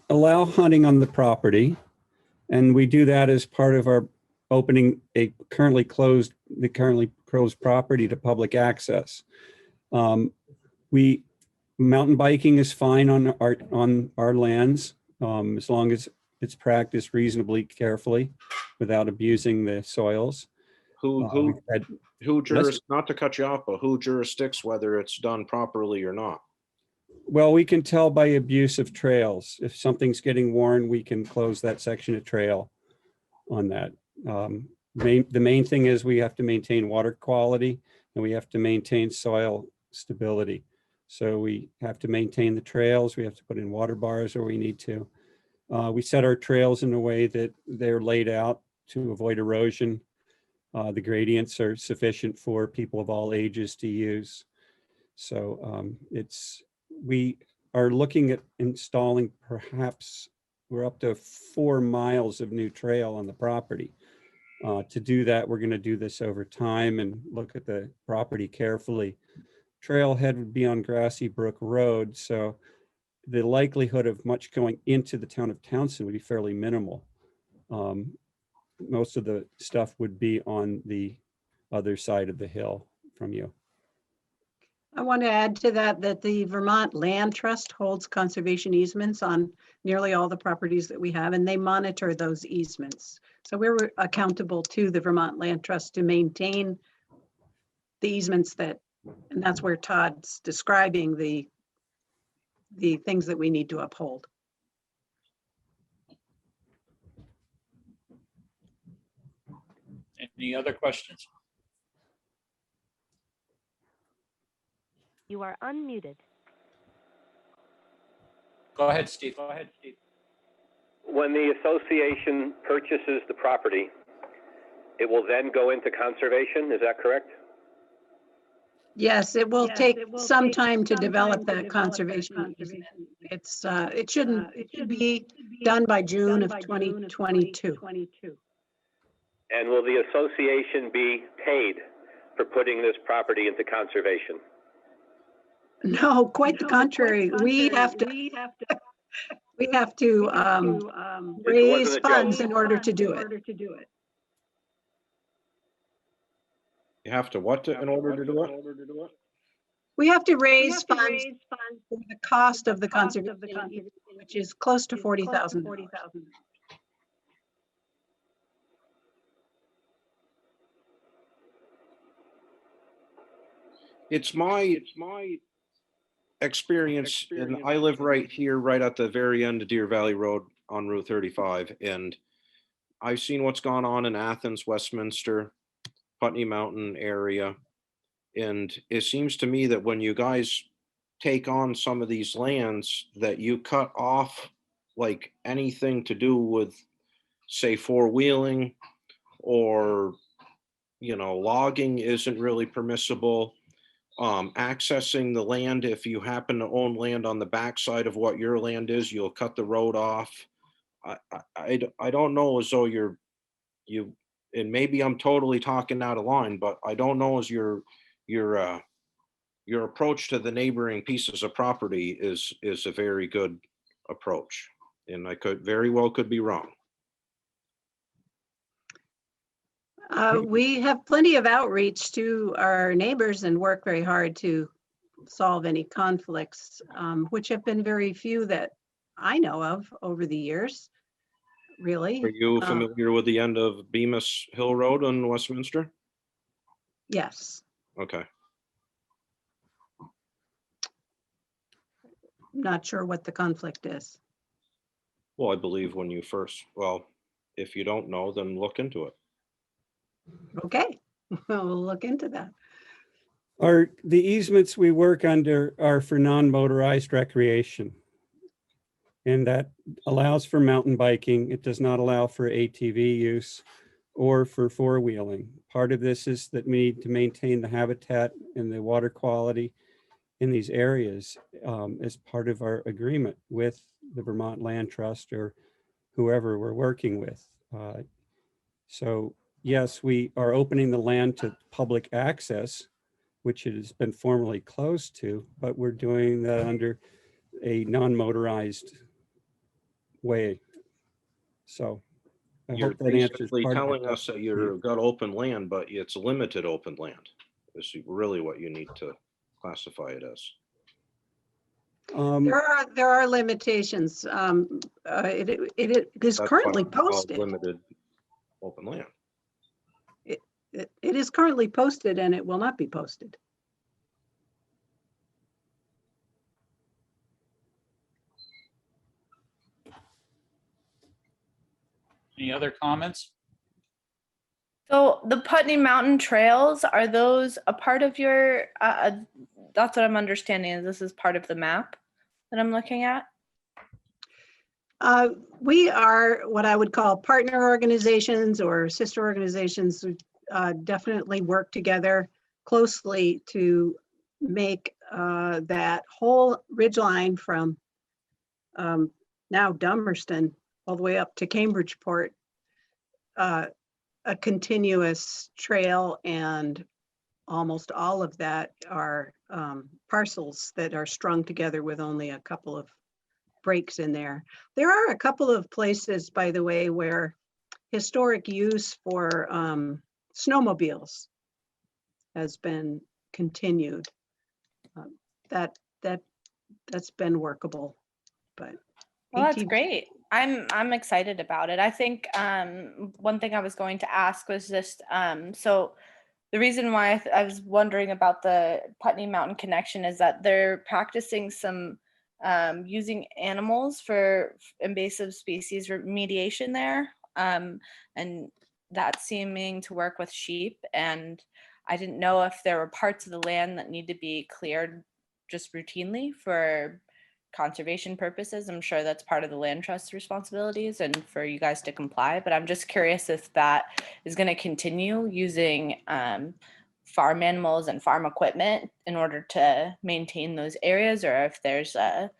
[SPEAKER 11] allow hunting on the property, and we do that as part of our opening the currently closed property to public access. Mountain biking is fine on our lands, as long as it's practiced reasonably carefully without abusing the soils.
[SPEAKER 3] Not to cut you off, but who jurisdicts whether it's done properly or not?
[SPEAKER 11] Well, we can tell by abuse of trails. If something's getting worn, we can close that section of trail on that. The main thing is we have to maintain water quality and we have to maintain soil stability. So we have to maintain the trails. We have to put in water bars where we need to. We set our trails in a way that they're laid out to avoid erosion. The gradients are sufficient for people of all ages to use. So we are looking at installing, perhaps we're up to 4 miles of new trail on the property. To do that, we're going to do this over time and look at the property carefully. Trailhead would be on Grassy Brook Road, so the likelihood of much going into the town of Townshend would be fairly minimal. Most of the stuff would be on the other side of the hill from you.
[SPEAKER 10] I want to add to that the Vermont Land Trust holds conservation easements on nearly all the properties that we have, and they monitor those easements. So we're accountable to the Vermont Land Trust to maintain the easements and that's where Todd's describing the things that we need to uphold.
[SPEAKER 1] Any other questions?
[SPEAKER 9] You are unmuted.
[SPEAKER 1] Go ahead, Steve.
[SPEAKER 7] When the association purchases the property, it will then go into conservation, is that correct?
[SPEAKER 10] Yes, it will take some time to develop that conservation easement. It's, it should be done by June of 2022.
[SPEAKER 7] And will the association be paid for putting this property into conservation?
[SPEAKER 10] No, quite the contrary. We have to, we have to raise funds in order to do it.
[SPEAKER 3] You have to what in order to do it?
[SPEAKER 10] We have to raise funds for the cost of the conservation, which is close to $40,000.
[SPEAKER 3] It's my experience, and I live right here, right at the very end of Deer Valley Road on Route 35, and I've seen what's gone on in Athens, Westminster, Putney Mountain area. And it seems to me that when you guys take on some of these lands, that you cut off like anything to do with, say, four-wheeling or, you know, logging isn't really permissible. Accessing the land, if you happen to own land on the backside of what your land is, you'll cut the road off. I don't know as though you, and maybe I'm totally talking out of line, but I don't know as your approach to the neighboring pieces of property is a very good approach. And I could very well could be wrong.
[SPEAKER 10] We have plenty of outreach to our neighbors and work very hard to solve any conflicts, which have been very few that I know of over the years, really.
[SPEAKER 3] Are you familiar with the end of Bemis Hill Road on Westminster?
[SPEAKER 10] Yes.
[SPEAKER 3] Okay.
[SPEAKER 10] Not sure what the conflict is.
[SPEAKER 3] Well, I believe when you first, well, if you don't know, then look into it.
[SPEAKER 10] Okay, we'll look into that.
[SPEAKER 11] The easements we work under are for non-motorized recreation. And that allows for mountain biking. It does not allow for ATV use or for four-wheeling. Part of this is that we need to maintain the habitat and the water quality in these areas as part of our agreement with the Vermont Land Trust or whoever we're working with. So yes, we are opening the land to public access, which it has been formerly closed to, but we're doing that under a non-motorized way. So I
[SPEAKER 3] You're
[SPEAKER 11] hope that answers
[SPEAKER 3] basically
[SPEAKER 11] part of
[SPEAKER 3] telling
[SPEAKER 11] your
[SPEAKER 3] us that
[SPEAKER 11] question.
[SPEAKER 3] you've got open land, but it's limited open land. Is really what you need to classify it as.
[SPEAKER 10] There are limitations. It is
[SPEAKER 3] That's
[SPEAKER 10] currently
[SPEAKER 3] why it's called
[SPEAKER 10] posted.
[SPEAKER 3] limited open land.
[SPEAKER 10] It is currently posted and it will not be posted.
[SPEAKER 1] Any other comments?
[SPEAKER 4] So the Putney Mountain Trails, are those a part of your, that's what I'm understanding, is this is part of the map that I'm looking at?
[SPEAKER 10] We are what I would call partner organizations or sister organizations. Definitely work together closely to make that whole ridgeline from now Dummerston all the way up to Cambridgeport a continuous trail, and almost all of that are parcels that are strung together with only a couple of breaks in there. There are a couple of places, by the way, where historic use for snowmobiles has been continued. That's been workable, but
[SPEAKER 4] Well, that's
[SPEAKER 10] ATV
[SPEAKER 4] great. I'm excited about it. I think one thing I was going to ask was just so the reason why I was wondering about the Putney Mountain connection is that they're practicing some using animals for invasive species remediation there. And that seeming to work with sheep, and I didn't know if there were parts of the land that need to be cleared just routinely for conservation purposes. I'm sure that's part of the land trust responsibilities and for you guys to comply, but I'm just curious if that is going to continue using farm animals and farm equipment in order to maintain those areas, or if there's a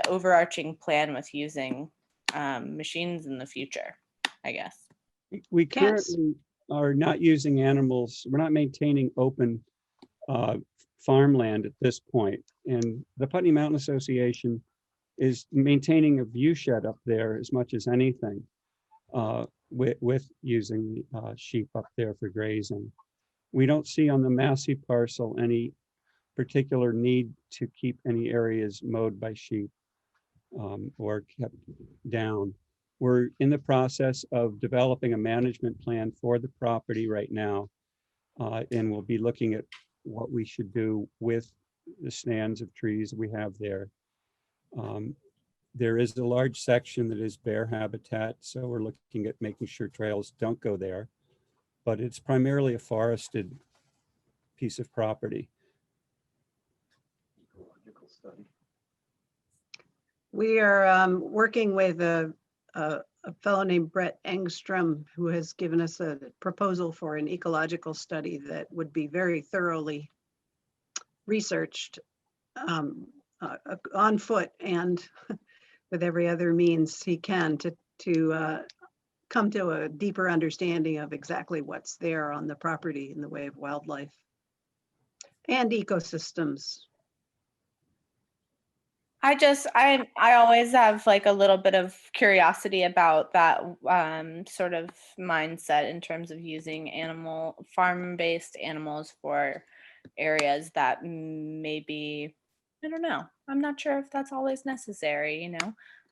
[SPEAKER 4] overarching plan with using machines in the future, I guess.
[SPEAKER 11] We
[SPEAKER 10] Cats.
[SPEAKER 11] currently are not using animals. We're not maintaining open farmland at this point. And the Putney Mountain Association is maintaining a view shed up there as much as anything, with using sheep up there for grazing. We don't see on the Massey parcel any particular need to keep any areas mowed by sheep or kept down. We're in the process of developing a management plan for the property right now. And we'll be looking at what we should do with the stands of trees we have there. There is a large section that is bear habitat, so we're looking at making sure trails don't go there, but it's primarily a forested piece of property.
[SPEAKER 10] We are working with a fellow named Brett Engstrom, who has given us a proposal for an ecological study that would be very thoroughly researched on foot and with every other means he can to come to a deeper understanding of exactly what's there on the property in the way of wildlife and ecosystems.
[SPEAKER 4] I always have like a little bit of curiosity about that sort of mindset in terms of using farm-based animals for areas that maybe, I don't know. I'm not sure if that's always necessary,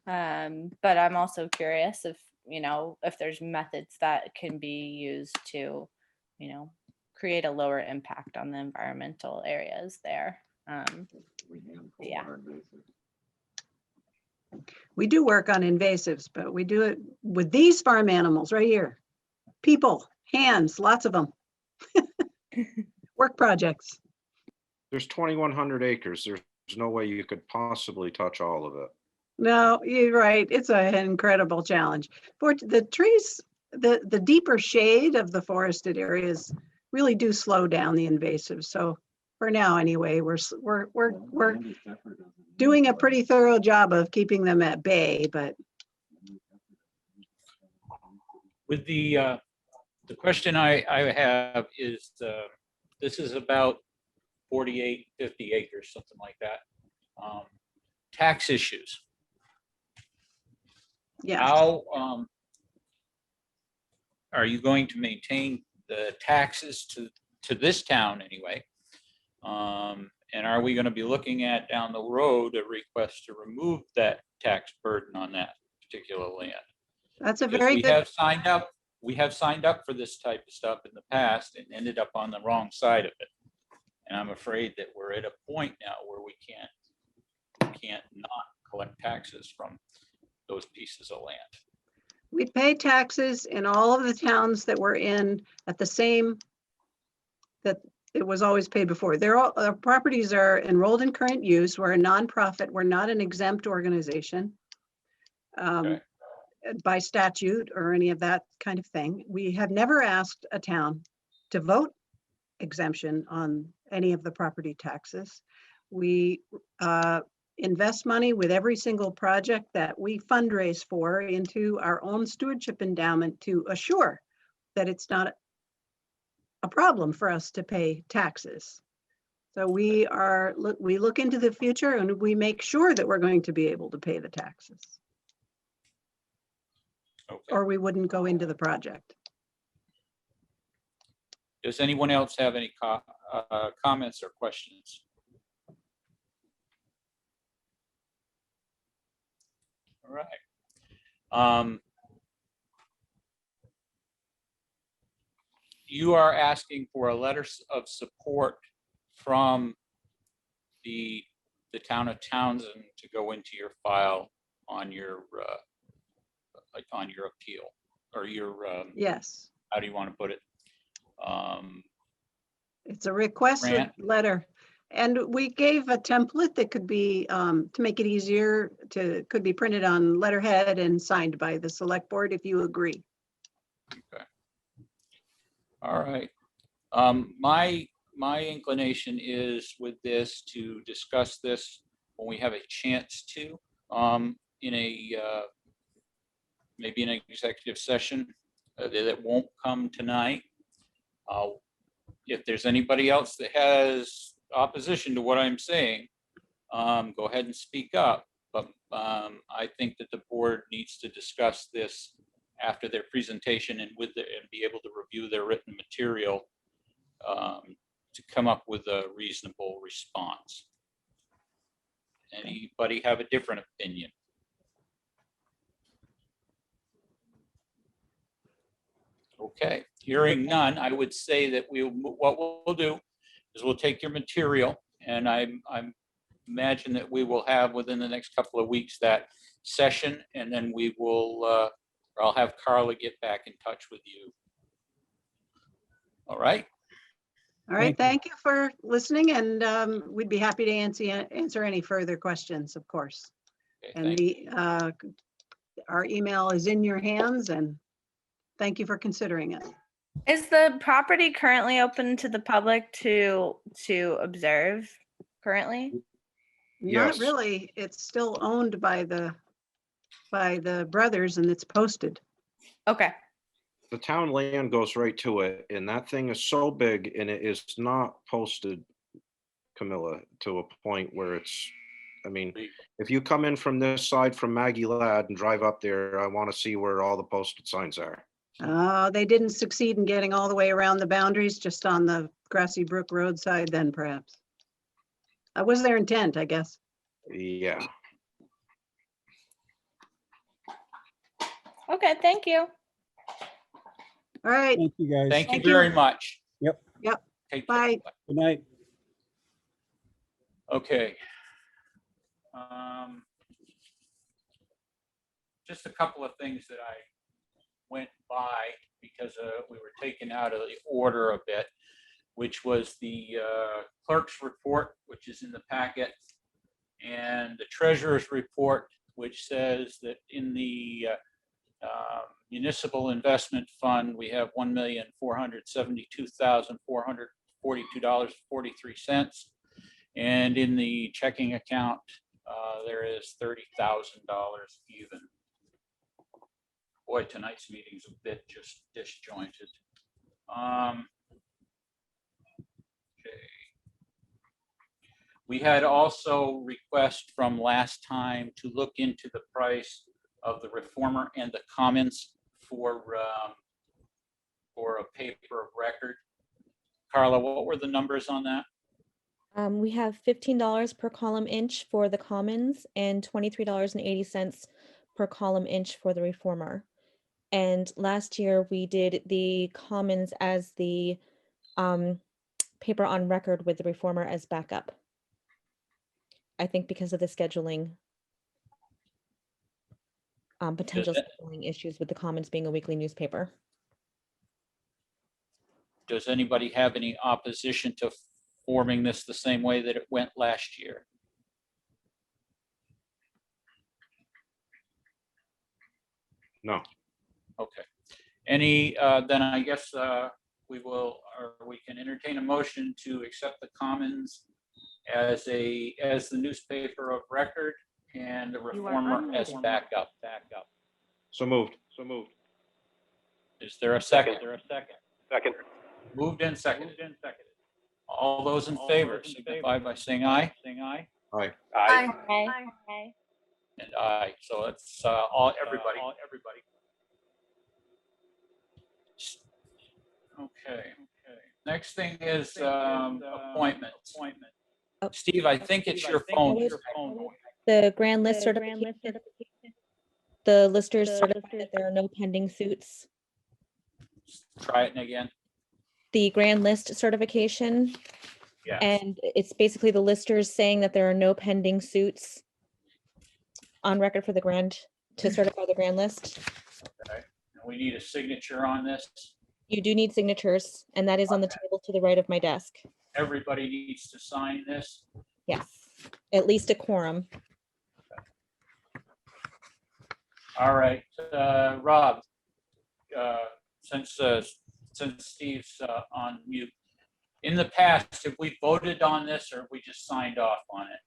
[SPEAKER 4] but I'm also curious if there's methods that can be used to, create a lower impact on the environmental areas there. Yeah.
[SPEAKER 10] We do work on invasives, but we do it with these farm animals right here. People, hands, lots of them. Work projects.
[SPEAKER 3] There's 2,100 acres. There's no way you could possibly touch all of it.
[SPEAKER 10] No, you're right. It's an incredible challenge. For the trees, the deeper shade of the forested areas really do slow down the invasives. So for now, anyway, we're doing a pretty thorough job of keeping them at bay, but.
[SPEAKER 1] With the question I have is, this is about 48, 50 acres, something like that. Tax issues.
[SPEAKER 10] Yes.
[SPEAKER 1] How are you going to maintain the taxes to this town anyway? And are we going to be looking at down the road a request to remove that tax burden on that particular land?
[SPEAKER 10] That's a
[SPEAKER 1] Because
[SPEAKER 10] very
[SPEAKER 1] we
[SPEAKER 10] good.
[SPEAKER 1] have signed up for this type of stuff in the past and ended up on the wrong side of it. And I'm afraid that we're at a point now where we can't not collect taxes from those pieces of land.
[SPEAKER 10] We pay taxes in all of the towns that we're in at the same that it was always paid before. Our properties are enrolled in current use. We're a nonprofit. We're not an exempt organization by statute or any of that kind of thing. We have never asked a town to vote exemption on any of the property taxes. We invest money with every single project that we fundraise for into our own stewardship endowment to assure that it's not a problem for us to pay taxes. So we look into the future and we make sure that we're going to be able to pay the taxes.
[SPEAKER 1] Okay.
[SPEAKER 10] Or we wouldn't go into the project.
[SPEAKER 1] Does anyone else have any comments or questions? All right. You are asking for a letter of support from the town of Townshend to go into your file on your appeal or your
[SPEAKER 10] Yes.
[SPEAKER 1] how do you want to put it?
[SPEAKER 10] It's a request
[SPEAKER 1] Grant.
[SPEAKER 10] letter. And we gave a template that could be, to make it easier could be printed on letterhead and signed by the select board if you agree.
[SPEAKER 1] Okay. All right. My inclination is with this to discuss this when we have a chance to, in a, maybe an executive session that won't come tonight. If there's anybody else that has opposition to what I'm saying, go ahead and speak up. But I think that the board needs to discuss this after their presentation and be able to review their written material to come up with a reasonable response. Anybody have a different opinion? Okay, hearing none, I would say that what we'll do is we'll take your material, and I imagine that we will have within the next couple of weeks that session, and then we will, or I'll have Carla get back in touch with you. All right.
[SPEAKER 10] All right, thank you for listening, and we'd be happy to answer any further questions, of course.
[SPEAKER 1] Okay,
[SPEAKER 10] And our email is in your hands, and thank you for considering it.
[SPEAKER 4] Is the property currently open to the public to observe currently?
[SPEAKER 10] Not
[SPEAKER 3] Yes.
[SPEAKER 10] really. It's still owned by the brothers, and it's posted.
[SPEAKER 4] Okay.
[SPEAKER 3] The town land goes right to it, and that thing is so big, and it is not posted, Camilla, to a point where it's, I mean, if you come in from this side from Maggie Ladd and drive up there, I want to see where all the posted signs are.
[SPEAKER 10] They didn't succeed in getting all the way around the boundaries, just on the Grassy Brook roadside then perhaps. That was their intent, I guess.
[SPEAKER 3] Yeah.
[SPEAKER 4] Okay, thank you.
[SPEAKER 10] All right,
[SPEAKER 11] Thank you, guys.
[SPEAKER 1] Thank you
[SPEAKER 10] Thank you.
[SPEAKER 1] very much.
[SPEAKER 11] Yep.
[SPEAKER 10] Yep.
[SPEAKER 1] Take
[SPEAKER 10] Bye.
[SPEAKER 1] care.
[SPEAKER 11] Good night.
[SPEAKER 1] Okay. Just a couple of things that I went by because we were taken out of the order a bit, which was the clerk's report, which is in the packet, and the treasurer's report, which says that in the municipal investment fund, we have $1,472,442.43. And in the checking account, there is $30,000 even. Boy, tonight's meeting's a bit just disjointed. Okay. We had also request from last time to look into the price of the reformer and the commons for a paper of record. Carla, what were the numbers on that?
[SPEAKER 6] We have $15 per column inch for the commons and $23.80 per column inch for the reformer. And last year we did the commons as the paper on record with the reformer as backup. I think because of the scheduling, potential scheduling issues with the commons being a weekly newspaper.
[SPEAKER 1] Does anybody have any opposition to forming this the same way that it went last year?
[SPEAKER 3] No.
[SPEAKER 1] Okay. Any, then I guess we can entertain a motion to accept the commons as the newspaper of record and the reformer as backup.
[SPEAKER 3] So moved.
[SPEAKER 1] Is there a second?
[SPEAKER 7] Second.
[SPEAKER 1] Moved and seconded. All those in favor signify by saying aye.
[SPEAKER 3] Aye.
[SPEAKER 7] Aye.
[SPEAKER 4] Aye.
[SPEAKER 1] And aye. So it's everybody. Okay. Next thing is appointments.
[SPEAKER 6] Oh.
[SPEAKER 1] Steve, I think it's your phone.
[SPEAKER 6] The grand list certification. The listers certify that there are no pending suits.
[SPEAKER 1] Try it again.
[SPEAKER 6] The grand list certification.
[SPEAKER 1] Yeah.
[SPEAKER 6] And it's basically the listers saying that there are no pending suits on record for the grand, to certify the grand list.
[SPEAKER 1] Okay. And we need a signature on this.
[SPEAKER 6] You do need signatures, and that is on the table to the right of my desk.
[SPEAKER 1] Everybody needs to sign this.
[SPEAKER 6] Yes, at least a quorum.
[SPEAKER 1] All right, Rob, since Steve's on mute, in the past, have we voted on this or have we just signed off on it?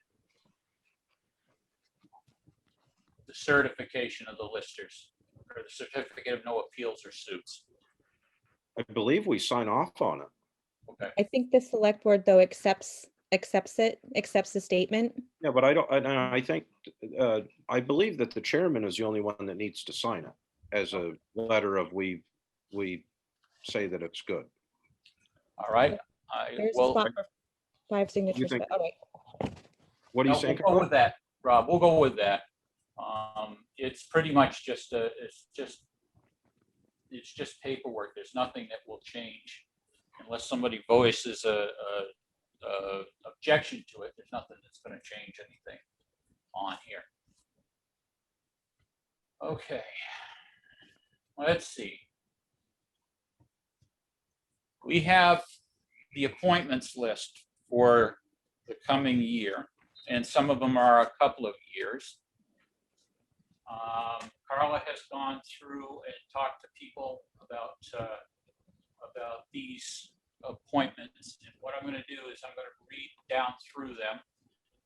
[SPEAKER 1] The certification of the listers or the certificate of no appeals or suits.
[SPEAKER 3] I believe we sign off on it.
[SPEAKER 1] Okay,
[SPEAKER 6] I think the select board though accepts the statement.
[SPEAKER 3] Yeah, but I think, I believe that the chairman is the only one that needs to sign it as a letter of we say that it's good.
[SPEAKER 1] all right.
[SPEAKER 6] There's a
[SPEAKER 1] Well,
[SPEAKER 6] spot for 5 signatures,
[SPEAKER 3] think-
[SPEAKER 6] but all right.
[SPEAKER 3] What do you
[SPEAKER 1] no,
[SPEAKER 3] think?
[SPEAKER 1] we'll go with that, Rob. We'll go with that. It's pretty much just it's just paperwork. There's nothing that will change unless somebody voices a objection to it. There's nothing that's going to change anything on here. Okay. Let's see. We have the appointments list for the coming year, and some of them are a couple of years. Carla has gone through and talked to people about these appointments. And what I'm going to do is I'm going to read down through them.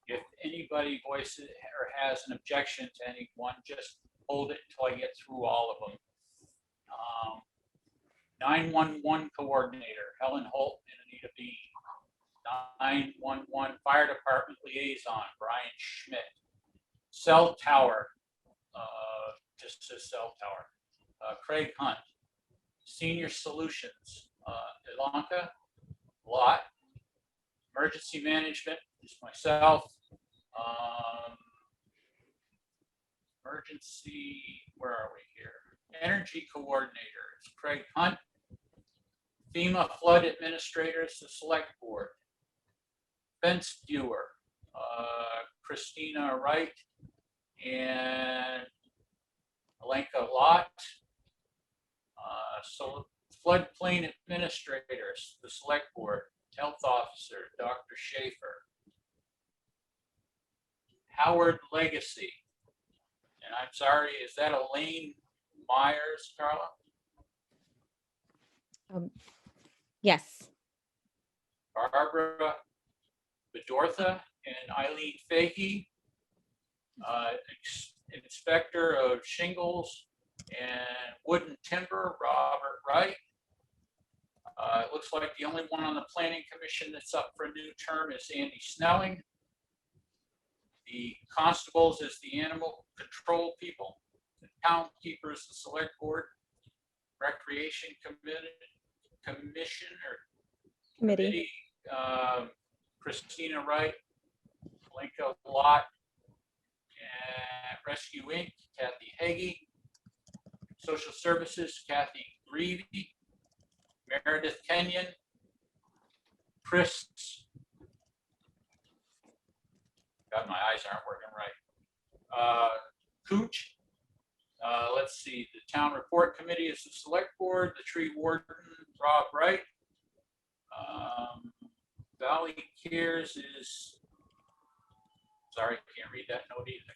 [SPEAKER 1] If anybody voices or has an objection to any one, just hold it until I get through all of them. 911 coordinator, Helen Holt and Anita Bean. 911 fire department liaison, Brian Schmidt. Cell tower, just says cell tower, Craig Hunt. Senior solutions, Ilanka Lott. Emergency management is myself. Emergency, where are we here? Energy coordinator is Craig Hunt. FEMA flood administrator is the select board. Fence viewer, Christina Wright and Alenka Lott. So floodplain administrators, the select board. Health officer, Dr. Schaefer. Howard Legacy. And I'm sorry, is that Elaine Myers, Carla?
[SPEAKER 6] Yes.
[SPEAKER 1] Barbara Bedortha and Eileen Fahey. Inspector of shingles and wood and timber, Robert Wright. It looks like the only one on the planning commission that's up for a new term is Andy Snelling. The constables is the animal control people. The town keeper is the select board. Recreation committee, Christina Wright, Linka Lott, and Rescue Inc., Kathy Hagee. Social services, Kathy Greavy, Meredith Kenyon, Chris. God, my eyes aren't working right. Cooch. Let's see, the town report committee is the select board, the tree warden, Rob Wright. Valley Cares is, sorry, can't read that note either.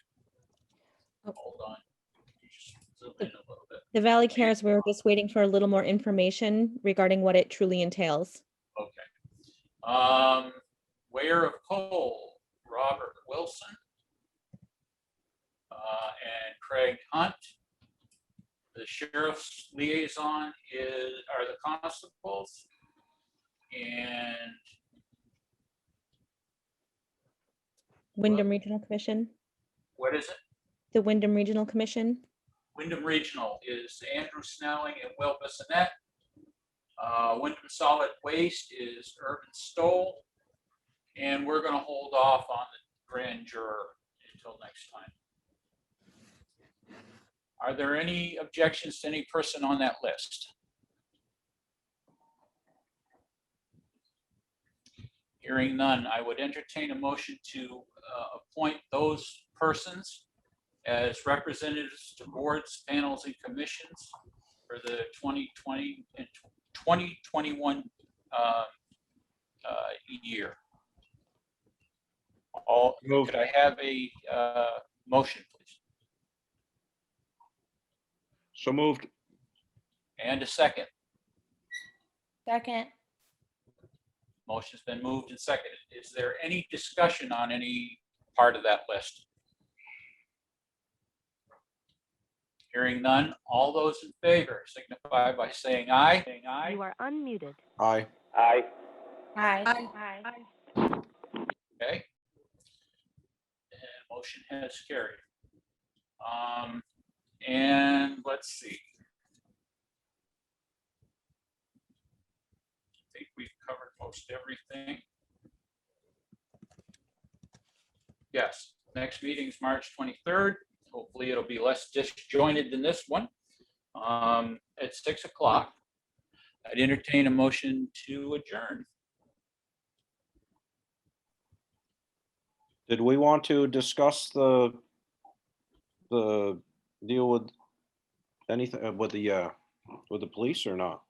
[SPEAKER 1] Hold on. Just zoom in a little bit.
[SPEAKER 6] The Valley Cares, we're just waiting for a little more information regarding what it truly entails.
[SPEAKER 1] Okay. Weir of Cole, Robert Wilson. And Craig Hunt. The sheriff's liaison are the constables. And
[SPEAKER 6] Windham Regional Commission.
[SPEAKER 1] what is it?
[SPEAKER 6] The Windham Regional Commission.
[SPEAKER 1] Wyndham Regional is Andrew Snelling and Will Bissonette. Wyndham Solid Waste is Urban Stoll. And we're going to hold off on the grand juror until next time. Are there any objections to any person on that list? Hearing none, I would entertain a motion to appoint those persons as representatives to boards, panels, and commissions for the 2020 and 2021 year. All,
[SPEAKER 3] Moved.
[SPEAKER 1] could I have a motion, please?
[SPEAKER 3] So moved.
[SPEAKER 1] And a second.
[SPEAKER 4] Second.
[SPEAKER 1] Motion's been moved and seconded. Is there any discussion on any part of that list? Hearing none, all those in favor signify by saying aye.
[SPEAKER 9] You are unmuted.
[SPEAKER 3] Aye.
[SPEAKER 7] Aye.
[SPEAKER 4] Aye.
[SPEAKER 1] Okay. And motion has carried. And let's see. I think we've covered most everything. Yes, next meeting's March 23rd. Hopefully it'll be less disjointed than this one. At 6 o'clock. I'd entertain a motion to adjourn.
[SPEAKER 3] Did we want to discuss the deal with anything with the police or not?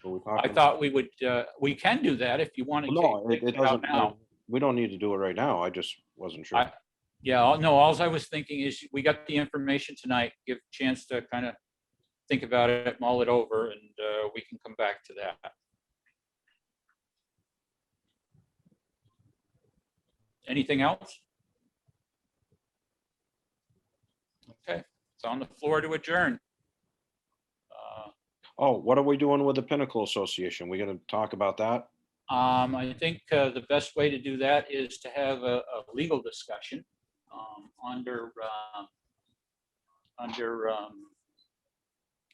[SPEAKER 3] Were we
[SPEAKER 1] I
[SPEAKER 3] talking-
[SPEAKER 1] thought we would, we can do that if you want to.
[SPEAKER 3] No, it doesn't.
[SPEAKER 1] Now.
[SPEAKER 3] We don't need to do it right now. I just wasn't sure.
[SPEAKER 1] Yeah, no, alls I was thinking is we got the information tonight, give a chance to kind of think about it, mull it over, and we can come back to that. Anything else? Okay, it's on the floor to adjourn.
[SPEAKER 3] Oh, what are we doing with the Pinnacle Association? We gonna talk about that?
[SPEAKER 1] I think the best way to do that is to have a legal discussion under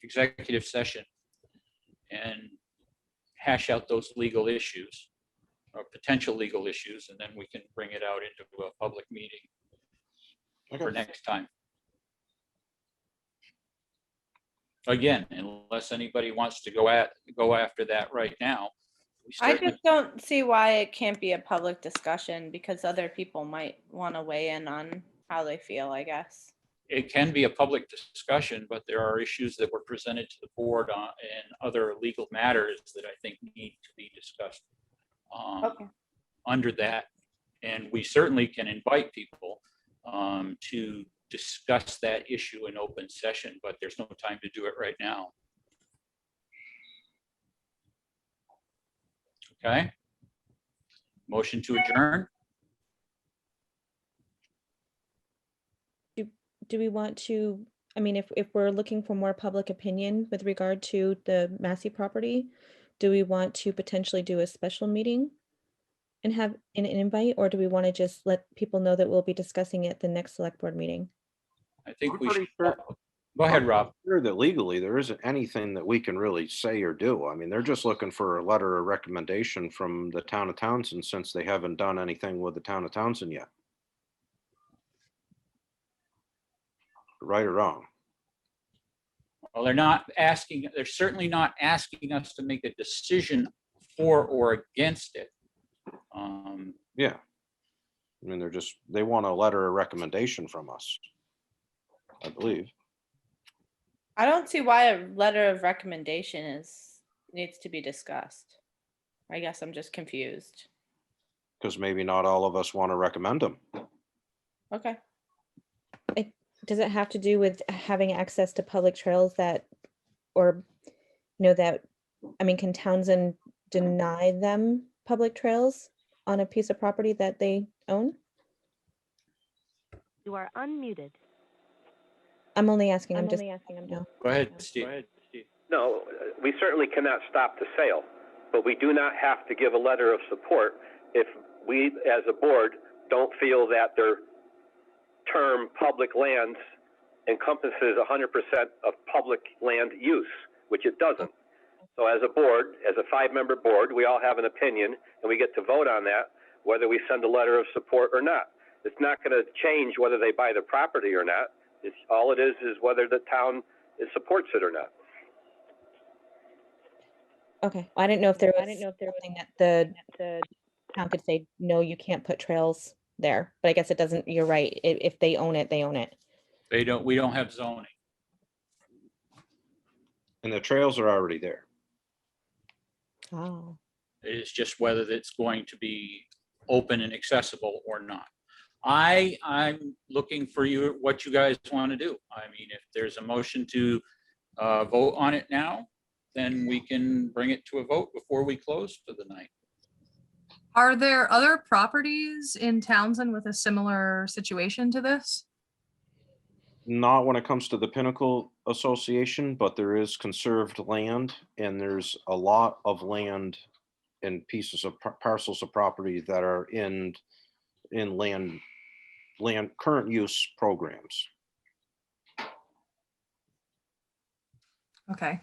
[SPEAKER 1] executive session and hash out those legal issues or potential legal issues, and then we can bring it out into a public meeting for
[SPEAKER 3] Okay.
[SPEAKER 1] next time. Again, unless anybody wants to go after that right now. we
[SPEAKER 4] I
[SPEAKER 1] certainly-
[SPEAKER 4] just don't see why it can't be a public discussion because other people might want to weigh in on how they feel, I guess.
[SPEAKER 1] It can be a public discussion, but there are issues that were presented to the board and other legal matters that I think need to be discussed
[SPEAKER 4] Okay.
[SPEAKER 1] under that. And we certainly can invite people to discuss that issue in open session, but there's no time to do it right now. Okay. Motion to adjourn.
[SPEAKER 6] Do we want to, I mean, if we're looking for more public opinion with regard to the Massey property, do we want to potentially do a special meeting and have an invite, or do we want to just let people know that we'll be discussing it at the next select board meeting?
[SPEAKER 1] I think
[SPEAKER 3] I'm
[SPEAKER 1] we
[SPEAKER 3] pretty
[SPEAKER 1] should.
[SPEAKER 3] sure-
[SPEAKER 1] Go ahead, Rob.
[SPEAKER 3] Sure that legally there isn't anything that we can really say or do. I mean, they're just looking for a letter of recommendation from the town of Townsend since they haven't done anything with the town of Townsend yet. Right or wrong?
[SPEAKER 1] Well, they're certainly not asking us to make a decision for or against it.
[SPEAKER 3] Yeah. I mean, they want a letter of recommendation from us, I believe.
[SPEAKER 4] I don't see why a letter of recommendation needs to be discussed. I guess I'm just confused.
[SPEAKER 3] Because maybe not all of us want to recommend them.
[SPEAKER 4] Okay.
[SPEAKER 6] Does it have to do with having access to public trails that, or, I mean, can Townsend deny them public trails on a piece of property that they own?
[SPEAKER 9] You are unmuted.
[SPEAKER 6] I'm only asking,
[SPEAKER 9] I'm
[SPEAKER 6] I'm just,
[SPEAKER 9] only asking, I'm
[SPEAKER 6] no.
[SPEAKER 1] Go ahead, Steve.
[SPEAKER 7] No, we certainly cannot stop the sale, but we do not have to give a letter of support if we, as a board, don't feel that their term public lands encompasses 100% of public land use, which it doesn't. So as a board, as a 5-member board, we all have an opinion and we get to vote on that, whether we send a letter of support or not. It's not going to change whether they buy the property or not. It's all it is whether the town supports it or not.
[SPEAKER 6] Okay, I didn't know if there was something that the town could say, no, you can't put trails there, but I guess it doesn't, you're right. If they own it, they own it.
[SPEAKER 1] We don't have zoning.
[SPEAKER 3] And the trails are already there.
[SPEAKER 6] Wow.
[SPEAKER 1] It's just whether it's going to be open and accessible or not. I'm looking for you, what you guys want to do. I mean, if there's a motion to vote on it now, then we can bring it to a vote before we close for the night.
[SPEAKER 2] Are there other properties in Townsend with a similar situation to this?
[SPEAKER 3] Not when it comes to the Pinnacle Association, but there is conserved land, and there's a lot of land and pieces of parcels of property that are in land current use programs.
[SPEAKER 2] Okay.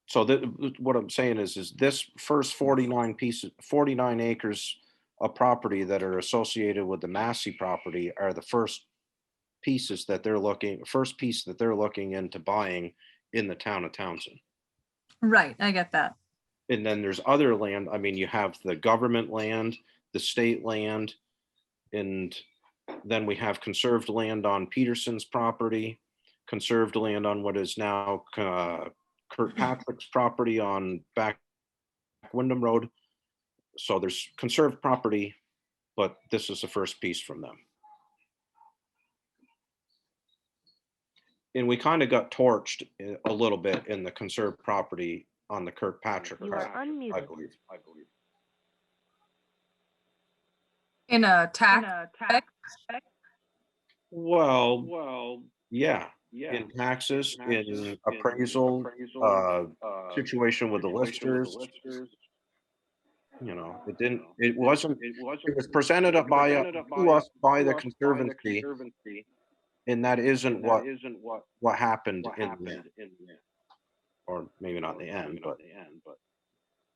[SPEAKER 3] So that, what I'm saying is this first 49 acres of property that are associated with the Massey property are the first piece that they're looking into buying in the town of Townsend.
[SPEAKER 2] Right, I get that.
[SPEAKER 3] And then there's other land. I mean, you have the government land, the state land, and then we have conserved land on Peterson's property, conserved land on what is now Kirkpatrick's property on back Windham Road. So there's conserved property, but this is the first piece from them. And we kind of got torched a little bit in the conserved property on the Kirkpatrick.
[SPEAKER 9] You are
[SPEAKER 3] property,
[SPEAKER 9] unmuted.
[SPEAKER 3] I believe.
[SPEAKER 2] In a tax,
[SPEAKER 3] Well, yeah. In taxes, in appraisal, situation with the listers. You know, it was presented to us by the Conservancy, and that isn't what happened in the end. Or maybe not in the end, but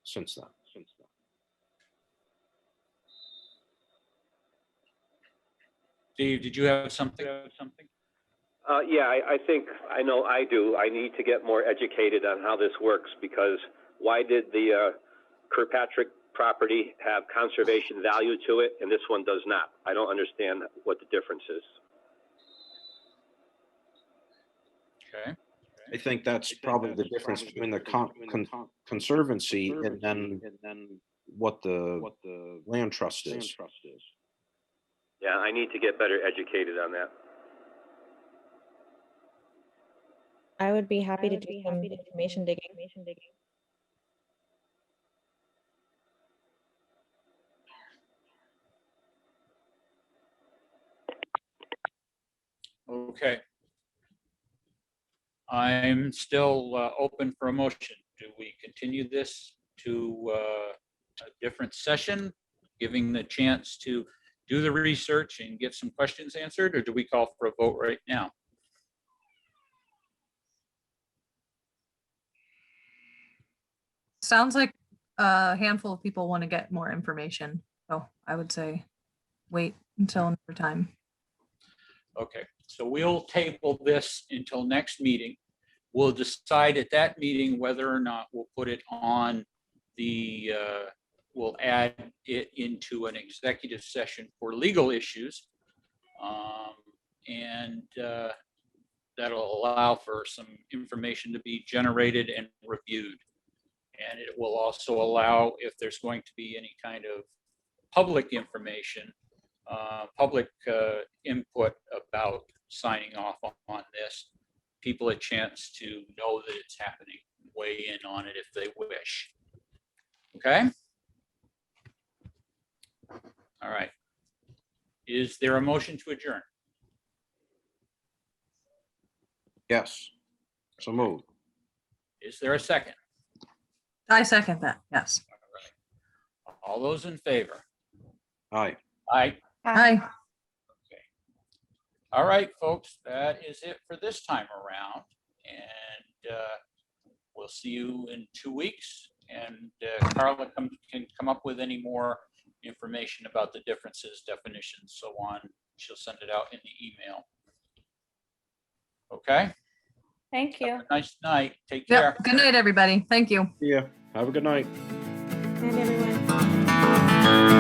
[SPEAKER 3] since then.
[SPEAKER 1] Steve, did you have something?
[SPEAKER 7] Yeah, I think, I know I do. I need to get more educated on how this works, because why did the Kirkpatrick property have conservation value to it and this one does not? I don't understand what the difference is.
[SPEAKER 1] Okay.
[SPEAKER 3] I think that's probably the difference between the Conservancy and then what the land trust is.
[SPEAKER 7] Yeah, I need to get better educated on that.
[SPEAKER 6] I would be happy to do some information digging.
[SPEAKER 1] Okay. I'm still open for a motion. Do we continue this to a different session, giving the chance to do the research and get some questions answered, or do we call for a vote right now?
[SPEAKER 2] sounds like a handful of people want to get more information. So I would say wait until another time.
[SPEAKER 1] Okay, so we'll table this until next meeting. We'll decide at that meeting whether or not we'll put it on the, we'll add it into an executive session for legal issues. And that'll allow for some information to be generated and reviewed. And it will also allow, if there's going to be any kind of public information, public input about signing off on this, people a chance to know that it's happening, weigh in on it if they wish. Okay? All right. Is there a motion to adjourn?
[SPEAKER 3] Yes. So move.
[SPEAKER 1] Is there a second?
[SPEAKER 2] I second that, yes.
[SPEAKER 1] All those in favor?
[SPEAKER 3] Aye.
[SPEAKER 1] Aye.
[SPEAKER 2] Hi.
[SPEAKER 1] All right, folks, that is it for this time around. And we'll see you in 2 weeks. And Carla can come up with any more information about the differences, definitions, so on. She'll send it out in the email. Okay?
[SPEAKER 4] Thank you.
[SPEAKER 1] Have a nice night. Take care.
[SPEAKER 2] Yep. Good night, everybody. Thank you.
[SPEAKER 3] Yeah. Have a good night.
[SPEAKER 6] And everyone.